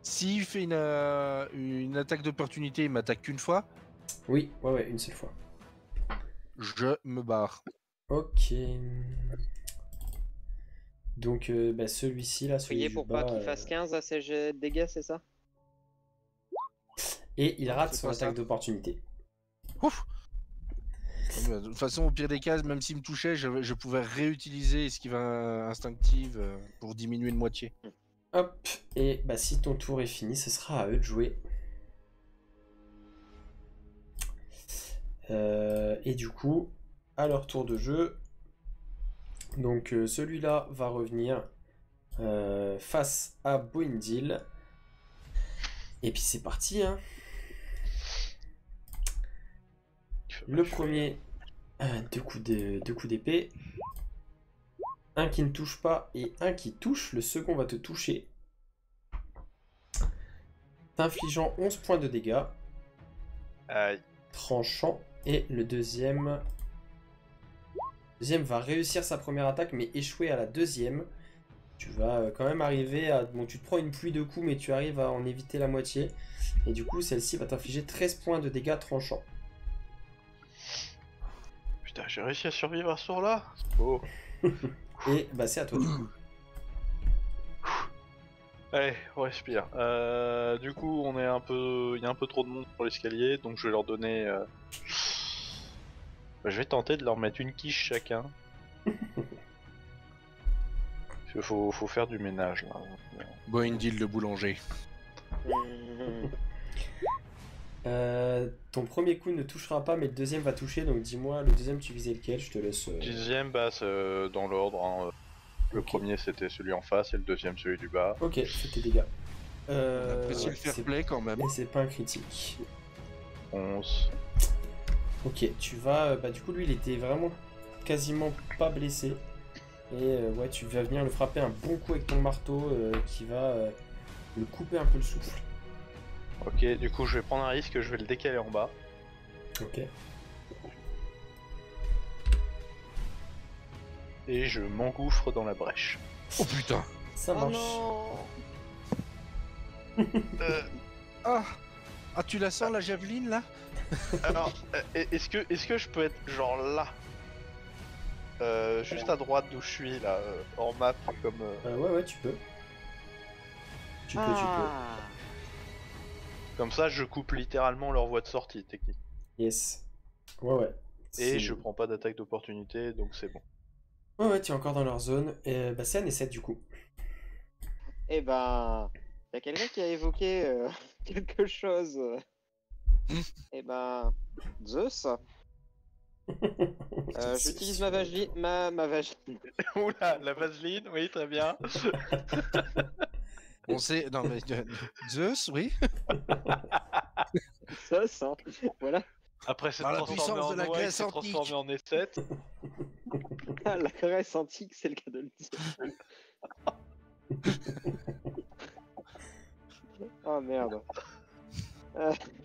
S'il fait une attaque d'opportunité, il m'attaque qu'une fois, Oui, ouais, une seule fois. je me barre. Ok. Donc, bah, celui-ci, là, celui Priez du pour bas, pas qu'il fasse 15 à ses jets de dégâts, c'est ça? Et il Non, rate c'est son pas ça. attaque d'opportunité. Ouf. De toute façon, au pire des cas, même s'il me touchait, je pouvais réutiliser esquive instinctive pour diminuer de moitié. Hop, et bah, si ton tour est fini, ce sera à eux de jouer. Et du coup, à leur tour de jeu, donc celui-là va revenir face à Boindil. Et puis c'est parti, hein. Le premier Deux coups d'épée. Un qui ne touche pas et un qui touche. Le second va te toucher. T'infligeant 11 points de dégâts. Aïe. Tranchant. Et le deuxième va réussir sa première attaque mais échouer à la deuxième. Tu vas quand même arriver à... Bon, tu te prends une pluie de coups mais tu arrives à en éviter la moitié. Et du coup, celle-ci va t'infliger 13 points de dégâts tranchants. Putain, j'ai réussi à survivre à ce tour-là. Oh. Et bah c'est à toi du coup. Allez, on respire. Du coup, il y a un peu trop de monde sur l'escalier, donc je vais leur donner... Je vais tenter de leur mettre une quiche chacun. Parce qu'il faut faire du ménage, là. Bon deal le boulanger. Ton premier coup ne touchera pas mais le deuxième va toucher, donc dis-moi, le deuxième tu visais lequel, je te laisse... Dixième, bah, c'est dans l'ordre. Hein. Le Ok. premier c'était celui en face et le deuxième celui du bas. Ok, fais tes dégâts. Apprécie le fair c'est- play quand même. Mais c'est pas un critique. 11. Ok, tu vas... Bah du coup lui il était vraiment quasiment pas blessé. Et ouais, tu vas venir le frapper un bon coup avec ton marteau qui va le couper un peu le souffle. Ok, du coup je vais prendre un risque, je vais le décaler en bas. Ok. Et je m'engouffre dans la brèche. Oh putain. Ça Oh marche. non. Ah, tu la sens la javeline là? Alors, est-ce que je peux être genre là, juste à droite d'où je suis là, en map comme... Ouais, tu peux. Tu peux. Comme ça je coupe littéralement leur voie de sortie technique. Yes. Ouais. Et je prends pas d'attaque d'opportunité, donc c'est bon. Ouais, tu es encore dans leur zone. Et bah c'est un essai du coup. Eh ben, y a quelqu'un qui a évoqué quelque chose. Eh ben, Zeus. J'utilise ma vaseline. Ma vaseline. Oula, la vaseline, oui très bien. On sait. Non mais. Zeus, oui. Zeus, hein. Voilà. Après c'est Par la transformé puissance en de la oie, Grèce c'est transformé antique. en E7. La Grèce antique, c'est le cas de le dire. Oh merde.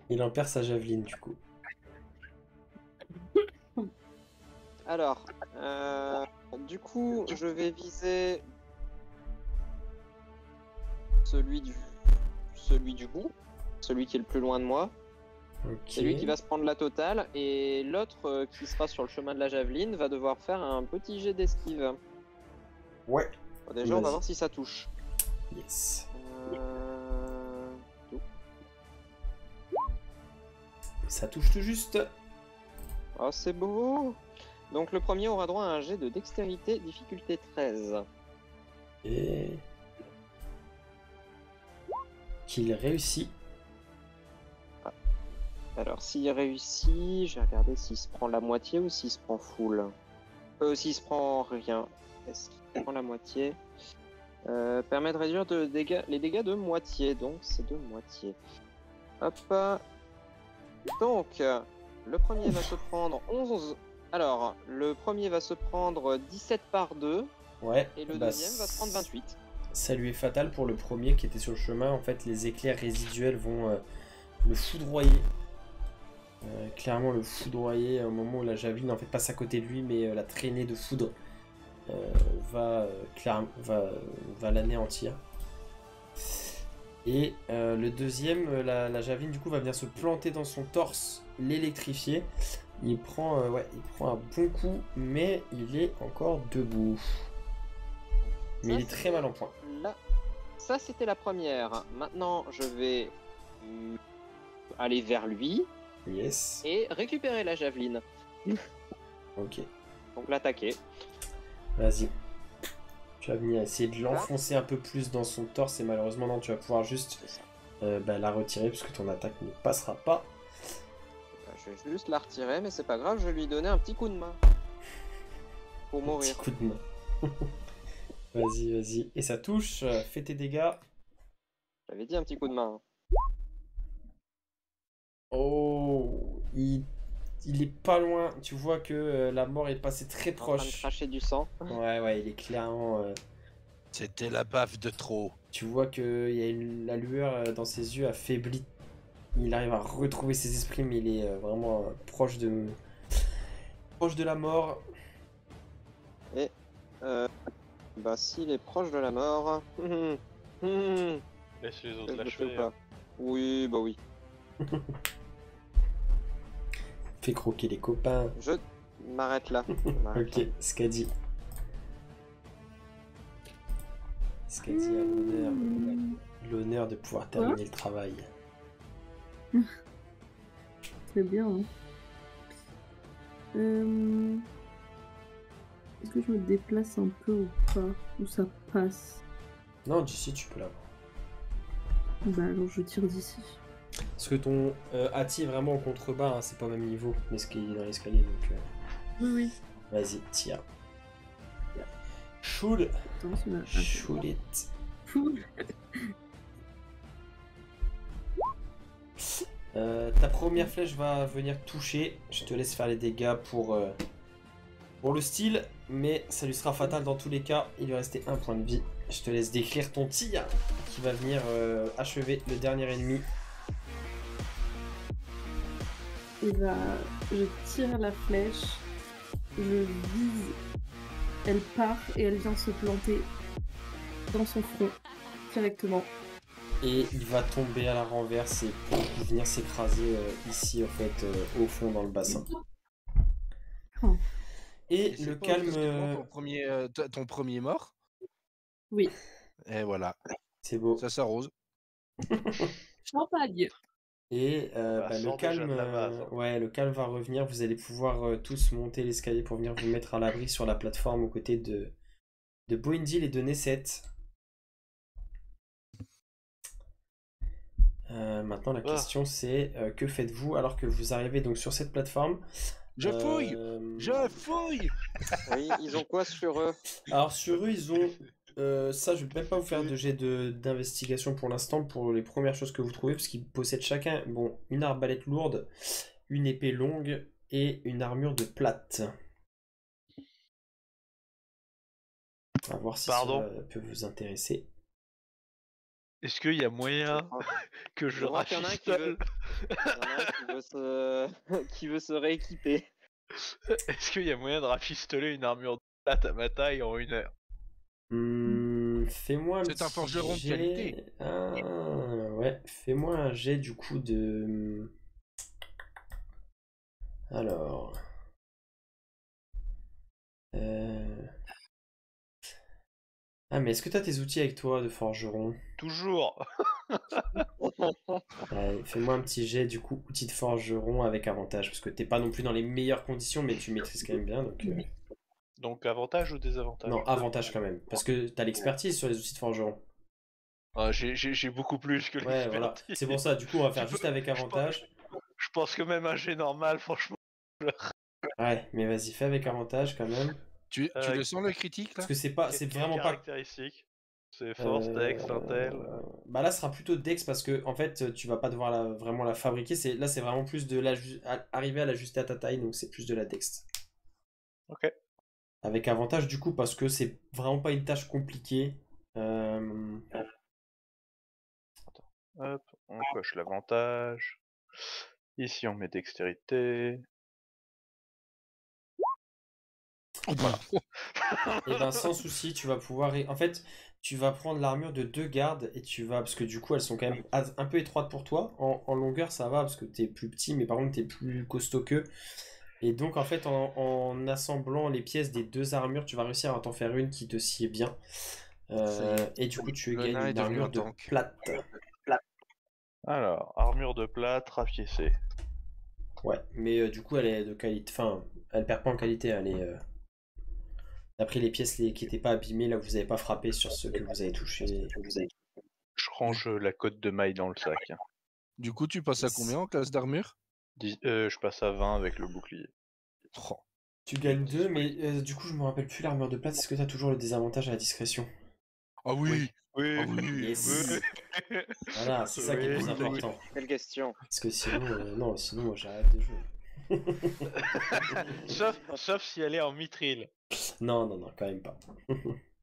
Il en perd sa javeline du coup. Alors, du coup, je vais viser celui du bout, celui qui est le plus loin de moi. Ok. C'est lui qui va se prendre la totale, et l'autre qui sera sur le chemin de la javeline va devoir faire un petit jet d'esquive. Ouais. Bon, déjà, on va Vas-y. voir si ça touche. Yes. Tout. Ça touche tout juste. Oh, c'est beau. Donc le premier aura droit à un jet de dextérité, difficulté 13. Et... qu'il réussit. Alors, s'il réussit, je vais regarder s'il se prend la moitié ou s'il se prend full. S'il se prend rien. Est-ce qu'il prend la moitié? Permet de réduire les dégâts de moitié, donc c'est de moitié. Hop. Donc, le premier va se prendre 11. Alors, le premier va se prendre 17 par 2, Ouais. et le bah, deuxième va se prendre 28. Ça lui est fatal pour le premier qui était sur le chemin. En fait, les éclairs résiduels vont le foudroyer. Clairement le foudroyer au moment où la javeline en fait passe à côté de lui, mais la traînée de foudre va l'anéantir. Et le deuxième, la javeline du coup va venir se planter dans son torse, l'électrifier. Il prend un bon coup, mais il est encore debout. Mais il est très mal en point. Là, ça c'était la première. Maintenant, je vais aller vers lui Yes. et récupérer la javeline. Ok. Donc l'attaquer. Vas-y. Tu vas venir essayer de l'enfoncer un peu plus dans son torse et malheureusement non, tu vas pouvoir juste C'est ça. la retirer puisque ton attaque ne passera pas. Je vais juste la retirer, mais c'est pas grave, je vais lui donner un petit coup de main. Pour Un mourir. petit coup de main. Vas-y. Et ça touche, fais tes dégâts. J'avais dit un petit coup de main. Oh, il il est pas loin. Tu vois que la mort est passée très En train de proche. cracher du sang. Ouais, il est clairement. C'était la baffe de trop. Tu vois que la lueur dans ses yeux affaiblit. Il arrive à retrouver ses esprits, mais il est vraiment proche de la mort. Et bah s'il est proche de la mort. Laisse les Je autres le fais l'achever. ou pas? Oui, bah oui. Fait croquer les copains. Je m'arrête là. Je m'arrête Ok, Skadi. Skadi a l'honneur de pouvoir terminer le travail. Très bien. Hein. Est-ce que je me déplace un peu ou pas? Ou ça passe? Non, d'ici tu peux l'avoir. Bah alors je tire d'ici. Parce que ton Ati est vraiment en contrebas, hein, c'est pas au même niveau, mais ce qui est dans l'escalier, donc Oui. vas-y, tire. Shoot. Attention, Shoot it. Ta première flèche va venir toucher. Je te laisse faire les dégâts pour le style, mais ça lui sera fatal dans tous les cas. Il lui restait un point de vie. Je te laisse décrire ton tir qui va venir achever le dernier ennemi. Et bah, je tire la flèche, je vise, elle part et elle vient se planter dans son front directement. Et il va tomber à la renverse et venir s'écraser ici en fait au fond dans le bassin. Oh. Et c'est le pas calme, officiellement ton premier mort. Oui. Et voilà, c'est beau. ça s'arrose. Champagne. Et Bah, le sort déjà calme, de la base, hein. ouais, le calme va revenir. Vous allez pouvoir tous monter l'escalier pour venir vous mettre à l'abri sur la plateforme aux côtés de Boindil et de Nesset. Maintenant, la question c'est que faites-vous alors que vous arrivez donc sur cette plateforme? Je fouille. Je fouille. Oui, ils ont quoi sur eux? Alors sur eux, ils ont ça, je vais même pas vous faire de jet d'investigation pour l'instant pour les premières choses que vous trouvez, parce qu'ils possèdent chacun une arbalète lourde, une épée longue et une armure de plate. À voir si Pardon. ça peut vous intéresser. Est-ce qu'il y a moyen que je vois qu'il y en a un qui rafistole Il y en a un qui veut se rééquiper. Est-ce qu'il y a moyen de rafistoler une armure de plate à ma taille en 1 heure? Fais-moi un C'est un petit forgeron de jet. qualité. Ah, ouais, fais-moi un jet du coup de... Alors... Ah, mais est-ce que t'as tes outils avec toi de forgeron? Toujours. Ouais, fais-moi un petit jet du coup, outil de forgeron avec avantage, parce que t'es pas non plus dans les meilleures conditions, mais tu maîtrises quand même bien, donc... Donc avantage ou désavantage? Non, avantage quand même, parce que t'as l'expertise sur les outils de forgeron. Ah, j'ai beaucoup plus que Ouais, voilà, l'expertise. c'est pour ça, du coup on va faire Tu juste peux- avec avantage. Je pense que même un jet normal, franchement. Ouais, mais vas-y, fais avec avantage quand même. Tu le sens le critique là? Parce que c'est vraiment pas... caractéristique. C'est force, dex, intel. Bah là, ce sera plutôt Dex parce que en fait, tu vas pas devoir vraiment la fabriquer. Là, c'est vraiment plus de arriver à l'ajuster à ta taille, donc c'est plus de la Dex. Ok. Avec avantage du coup parce que c'est vraiment pas une tâche compliquée. Hop, on coche l'avantage. Ici, on met dextérité. Voilà. Et ben sans souci, tu vas pouvoir... En fait, tu vas prendre l'armure de 2 gardes et tu vas... Parce que du coup, elles sont quand même un peu étroites pour toi. En longueur, ça va parce que t'es plus petit, mais par contre, t'es plus costaud qu'eux. Et donc, en fait, en assemblant les pièces des 2 armures, tu vas réussir à t'en faire une qui te sied bien. Et du coup, tu Le nain gagnes est une devenu armure un de tank. plate. Alors, armure de plate, rapiécée. Ouais, mais du coup, elle est de qualité... Enfin, elle perd pas en qualité, elle est... D'après les pièces qui n'étaient pas abîmées, là, vous n'avez pas frappé sur ceux que vous avez touchés. Je range la cote de maille dans le sac. Hein. Du coup, tu passes à combien en classe d'armure? Je passe à 20 avec le bouclier. Oh. Tu gagnes 2, mais du coup, je me rappelle plus l'armure de plate. Est-ce que tu as toujours le désavantage à la discrétion? Ah oui. Oui, Ah oui. Yes. Voilà, c'est ça qui est le plus Oui. important. Quelle question. Parce que sinon, non, sinon, moi, j'arrête de jouer. sauf si elle est en mithril. Non, quand même pas.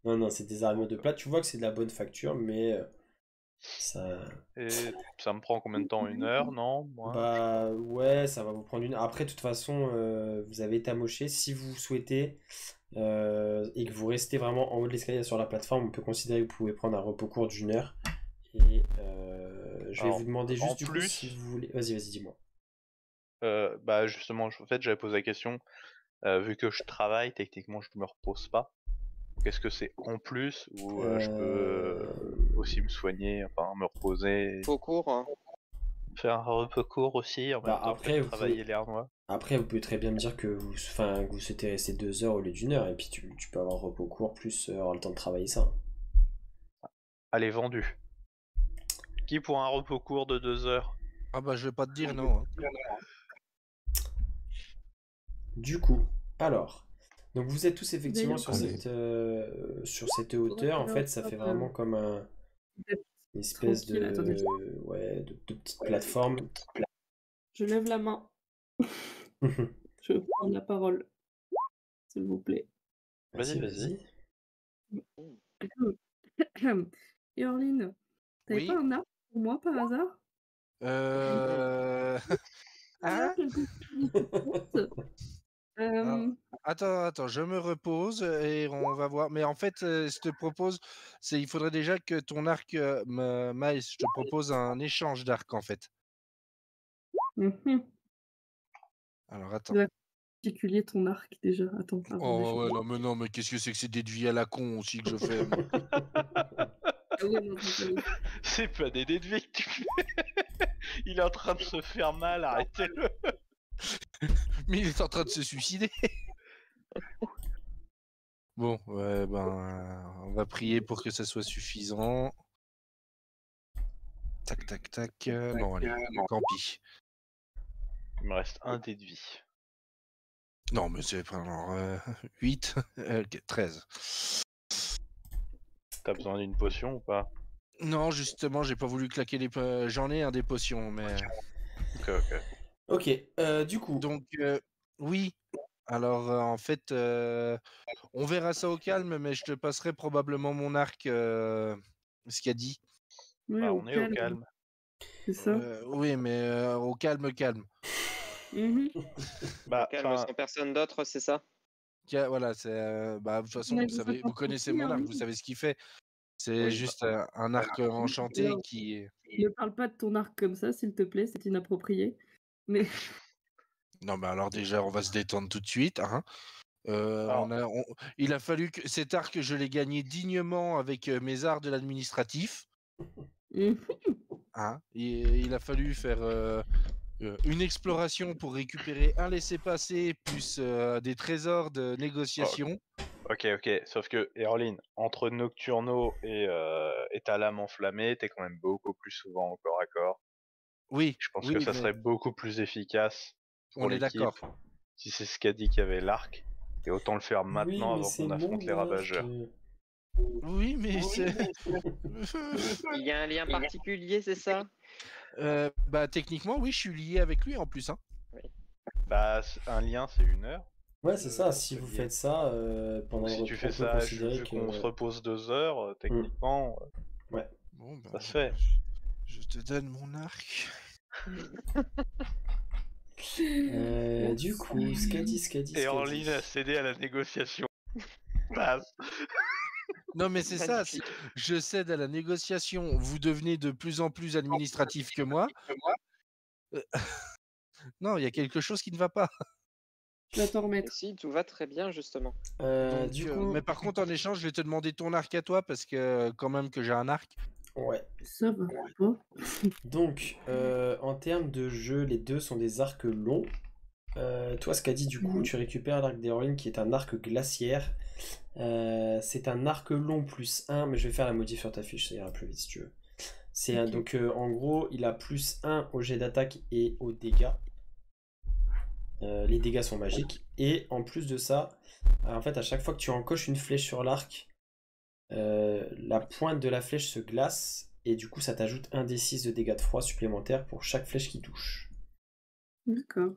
Non, c'est des armures de plate. Tu vois que c'est de la bonne facture, mais ça... Et ça me prend combien de temps? 1 heure, non? Moins? Bah ouais, ça va vous prendre une... Après, de toute façon, vous avez été amoché. Si vous souhaitez, et que vous restez vraiment en haut de l'escalier sur la plateforme, on peut considérer que vous pouvez prendre un repos court d'1 heure. Et je vais Alors, vous demander juste en du coup plus- si vous voulez... Vas-y, dis-moi. Bah justement, en fait, j'avais posé la question. Vu que je travaille, techniquement, je ne me repose pas. Qu'est-ce que c'est en plus ou je peux aussi me soigner, enfin me reposer, Faux court, hein. faire un repos court aussi en Bah, même temps après, que vous travailler pouvez- les harnois. Après, vous pouvez très bien me dire que que vous souhaitez rester 2 heures au lieu d'1 heure, et puis tu peux avoir repos court plus avoir le temps de travailler ça. Allez, vendu. Qui pour un repos court de 2 heures? Ah bah je vais pas te dire non. Hein. Du coup, alors, donc vous êtes tous effectivement sur Allez. sur cette hauteur. En fait, ça fait vraiment comme une espèce Tranquille, attendez. de petite plateforme. Je lève la main. Je prends la parole. S'il vous plaît. Vas-y. Et Orline, t'avais Oui. pas un arc pour moi par hasard? Hein Euh, Attends, je me repose et on va voir. Mais en fait, je te propose, il faudrait déjà que ton arc, Maël, je te propose un échange d'arc en fait. mhm. Alors attends. Ouais. Particulier ton arc déjà. Attends, avant Oh ouais, d'échanger. non mais qu'est-ce que c'est que ces déduits à la con aussi que je fais moi. Ah ouais, non, c'est pas ouf. C'est pas des dés de vie que tu fais. Il est en train de se faire mal, arrêtez-le. Mais il est en train de se suicider. Bon, ouais, on va prier pour que ça soit suffisant. Tac. Non, allez, tant pis. Il me reste un dé de vie. Non, mais c'est pas... Alors, 8, ok, 13. T'as besoin d'une potion ou pas? Non, justement, j'ai pas voulu claquer les... J'en ai un des potions, mais... Ok. Ok, du coup, Donc, oui. Alors, en fait, on verra ça au calme, mais je te passerai probablement mon arc, ce qu'il a dit. Ouais, Bah, au on est au calme. C'est ça. Oui, mais au calme. Mhm. Bah, Calme, enfin, sans personne d'autre, c'est ça? Voilà, c'est... de toute façon, Mais vous savez, attends, vous connaissez oui, mon arc, oui. vous savez ce qu'il fait. C'est Oui. juste un arc enchanté Alors, qui est... Ne parle pas de ton arc comme ça, s'il te plaît, c'est inapproprié. Mais Non, mais alors déjà, on va se détendre tout de suite. Hein. Alors- Il a fallu que cet arc, je l'ai gagné dignement avec mes arts de l'administratif. Mhm. Hein. Il a fallu faire une exploration pour récupérer un laissez-passer plus des trésors de négociation. ok. Sauf que, Erline, entre Nocturno et ta lame enflammée, t'es quand même beaucoup plus souvent au corps à corps. Oui, Je pense oui, que ça mais serait beaucoup plus efficace pour on est l'équipe d'accord. si c'est ce qu'a dit qu'il y avait l'arc. Et autant le faire oui, maintenant mais avant c'est qu'on affronte les mon arc. ravageurs. Oui, mais c'est... Il y a un lien particulier, c'est ça? Techniquement, oui, je suis lié avec lui en plus. Hein. Bah, un lien, c'est 1 heure. Ouais, c'est ça, si vous lié. faites ça pendant Donc le si tu repos, fais on peut ça, considérer vu que... qu'on se repose 2 heures, techniquement, Bon, ça se fait. Je te donne mon arc. Du coup, ce qu'a dit. Et Erline a cédé à la négociation. Passe. Non, mais c'est ça. Magnifique. Je cède à la négociation. Vous devenez de plus en plus administratif que moi. Non, il y a quelque chose qui ne va pas. je vais t'en Et remettre. si, tout va très bien, justement. Donc, Du coup, mais par contre, en échange, je vais te demander ton arc à toi parce que quand même que j'ai un arc. ouais. Ça va pas. Donc, en termes de jeu, les deux sont des arcs longs. Toi, ce qu'a dit, du coup, tu récupères l'arc d'Eorline qui est un arc glaciaire. C'est un arc long plus 1, mais je vais faire la modif sur ta fiche, ça ira plus vite si tu veux. Ok. Donc, en gros, il a plus 1 au jet d'attaque et aux dégâts. Les dégâts sont magiques. Et en plus de ça, en fait, à chaque fois que tu encoches une flèche sur l'arc, la pointe de la flèche se glace. Et du coup, ça t'ajoute 1d6 de dégâts de froid supplémentaires pour chaque flèche qui touche. D'accord.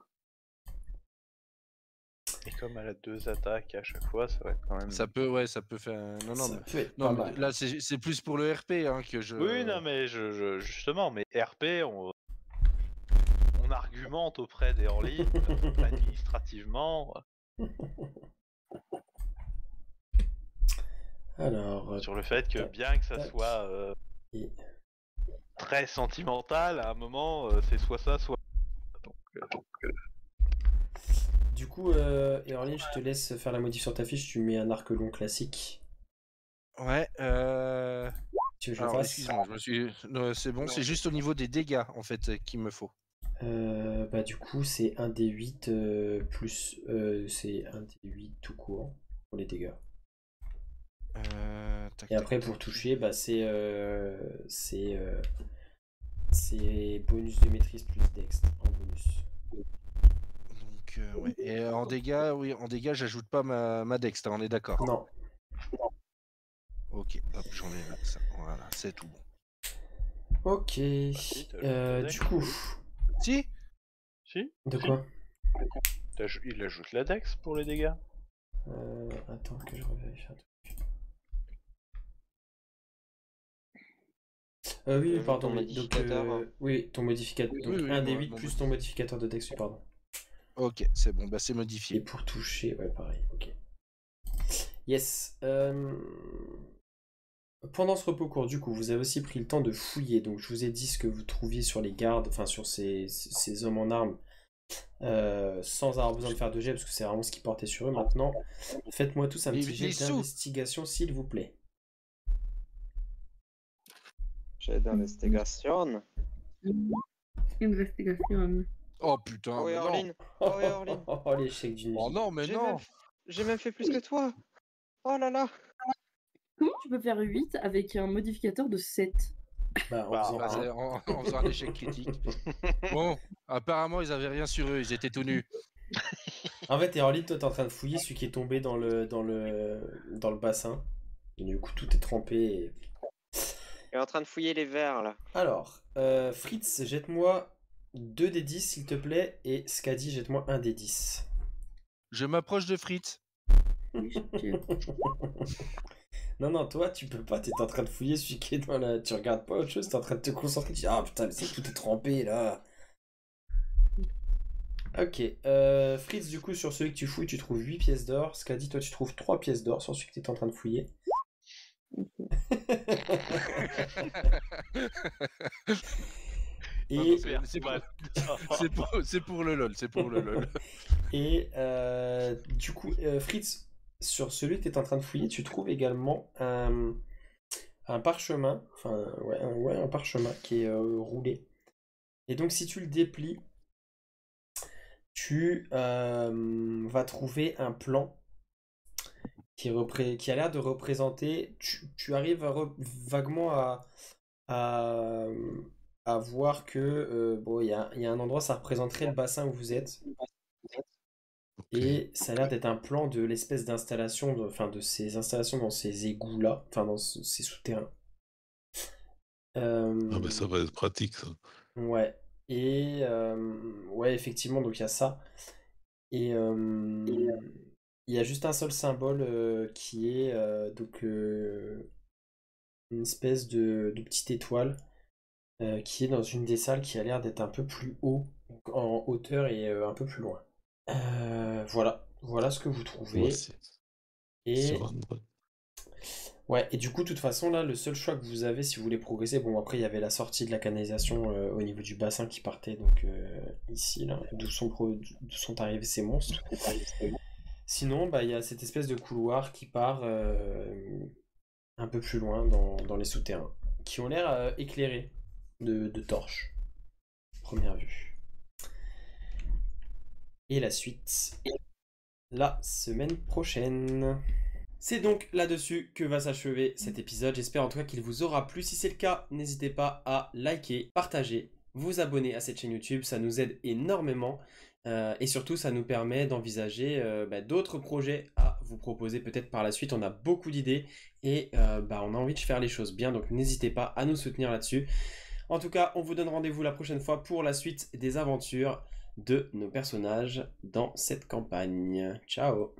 comme elle a 2 attaques à chaque fois, ça va être quand même. Ça peut faire. Non, non, Ça mais, peut être non, pas mais mal. là, c'est plus pour le RP hein, que je. Oui, non, mais justement, mais RP, on argumente auprès des hors-ligne, administrativement, Alors, sur le fait que tac, bien que ça tac. soit Et très sentimental, à un moment, c'est soit ça, soit. du coup, Eorlin, je te laisse faire la modif sur ta fiche. Tu mets un arc long classique. Ouais. Tu veux que je le Alors, fasse? excuse-moi, je me suis. Non, c'est bon, c'est juste au niveau des dégâts en fait qu'il me faut. Bah du coup c'est 1d8 plus c'est 1d8 tout court pour les dégâts. Tac, Et après tac, pour tac. toucher bah c'est bonus de maîtrise plus dex en bonus. Donc, ouais. Et en dégâts, oui, en dégâts, j'ajoute pas ma dex, on est d'accord. Non. Ok, hop, j'enlève ça. Voilà, c'est tout bon. Ok. si, t'as le dex. Du coup. Si. Si. De si. quoi? Il ajoute la dex pour les dégâts. Attends que je revérifie un truc. Oui, pardon. Ton Oui, modificateur, donc, hein. oui, ton modificateur. Oui, Donc oui, 1d8 mon plus ton modificateur de dex, oui, pardon. Ok, c'est bon, bah c'est Et modifié. pour toucher, ouais, pareil, ok. Yes. Pendant ce repos court, du coup, vous avez aussi pris le temps de fouiller. Donc, je vous ai dit ce que vous trouviez sur les gardes, enfin, sur ces hommes en armes, sans avoir besoin de faire de jet, parce que c'est vraiment ce qu'ils portaient sur eux. Maintenant, faites-moi tous un Les- petit jet les sous. d'investigation, s'il vous plaît. J'ai d'investigation. Investigation. Oh putain, Oh, mais et non. Orline. Oh, et Orline. Oh, l'échec d'une Oh vie. non, mais non. J'ai même fait plus que toi. Oh là là. Comment tu peux faire 8 avec un modificateur de 7? Bah, en Bah, faisant Bah, un. c'est en faisant un échec critique. Bon, apparemment, ils avaient rien sur eux, ils étaient tout nus. En fait, Eorlin, toi, t'es en train de fouiller celui qui est tombé dans le bassin. Et du coup, tout est trempé. Et... Il est en train de fouiller les verres là. Alors, Fritz, jette-moi 2d10 s'il te plaît, et Skadi, jette-moi 1d10. Je m'approche de Fritz. Non, non, toi, tu peux pas, t'es en train de fouiller celui qui est dans la... Tu regardes pas autre chose, t'es en train de te concentrer, tu dis, ah putain, mais c'est tout est trempé, là. Ok, Fritz, du coup, sur celui que tu fouilles, tu trouves 8 pièces d'or. Skadi, toi, tu trouves 3 pièces d'or sur celui que t'es en train de fouiller. Non, Et... non, c'est pour le lol, c'est pour le lol. Et du coup, Fritz, sur celui que tu es en train de fouiller, tu trouves également un parchemin, enfin, ouais, un parchemin qui est roulé. Et donc, si tu le déplies, tu vas trouver un plan qui a l'air de représenter. Tu arrives vaguement à voir que bon, il y a un endroit, ça représenterait le bassin où vous êtes. Et ça a l'air d'être un plan de l'espèce d'installation, enfin de ces installations dans ces égouts-là, enfin dans ces souterrains. Ah, mais ça va être pratique, ça. Ouais. Et ouais, effectivement, donc il y a ça. Et il y a juste un seul symbole qui est donc une espèce de petite étoile qui est dans une des salles qui a l'air d'être un peu plus haut, donc en hauteur et un peu plus loin. Voilà ce que vous trouvez. Ouais, c'est Et vrai. ouais, et du coup, de toute façon, là, le seul choix que vous avez si vous voulez progresser, bon, après, il y avait la sortie de la canalisation au niveau du bassin qui partait, donc ici, là, d'où sont arrivés ces monstres. Sinon, bah, il y a cette espèce de couloir qui part un peu plus loin dans les souterrains, qui ont l'air éclairés de torches. Première vue. Et la suite, la semaine prochaine. C'est donc là-dessus que va s'achever cet épisode. J'espère en tout cas qu'il vous aura plu. Si c'est le cas, n'hésitez pas à liker, partager, vous abonner à cette chaîne YouTube. Ça nous aide énormément. Et surtout, ça nous permet d'envisager d'autres projets à vous proposer peut-être par la suite. On a beaucoup d'idées et on a envie de faire les choses bien. Donc n'hésitez pas à nous soutenir là-dessus. En tout cas, on vous donne rendez-vous la prochaine fois pour la suite des aventures. de nos personnages dans cette campagne. Ciao!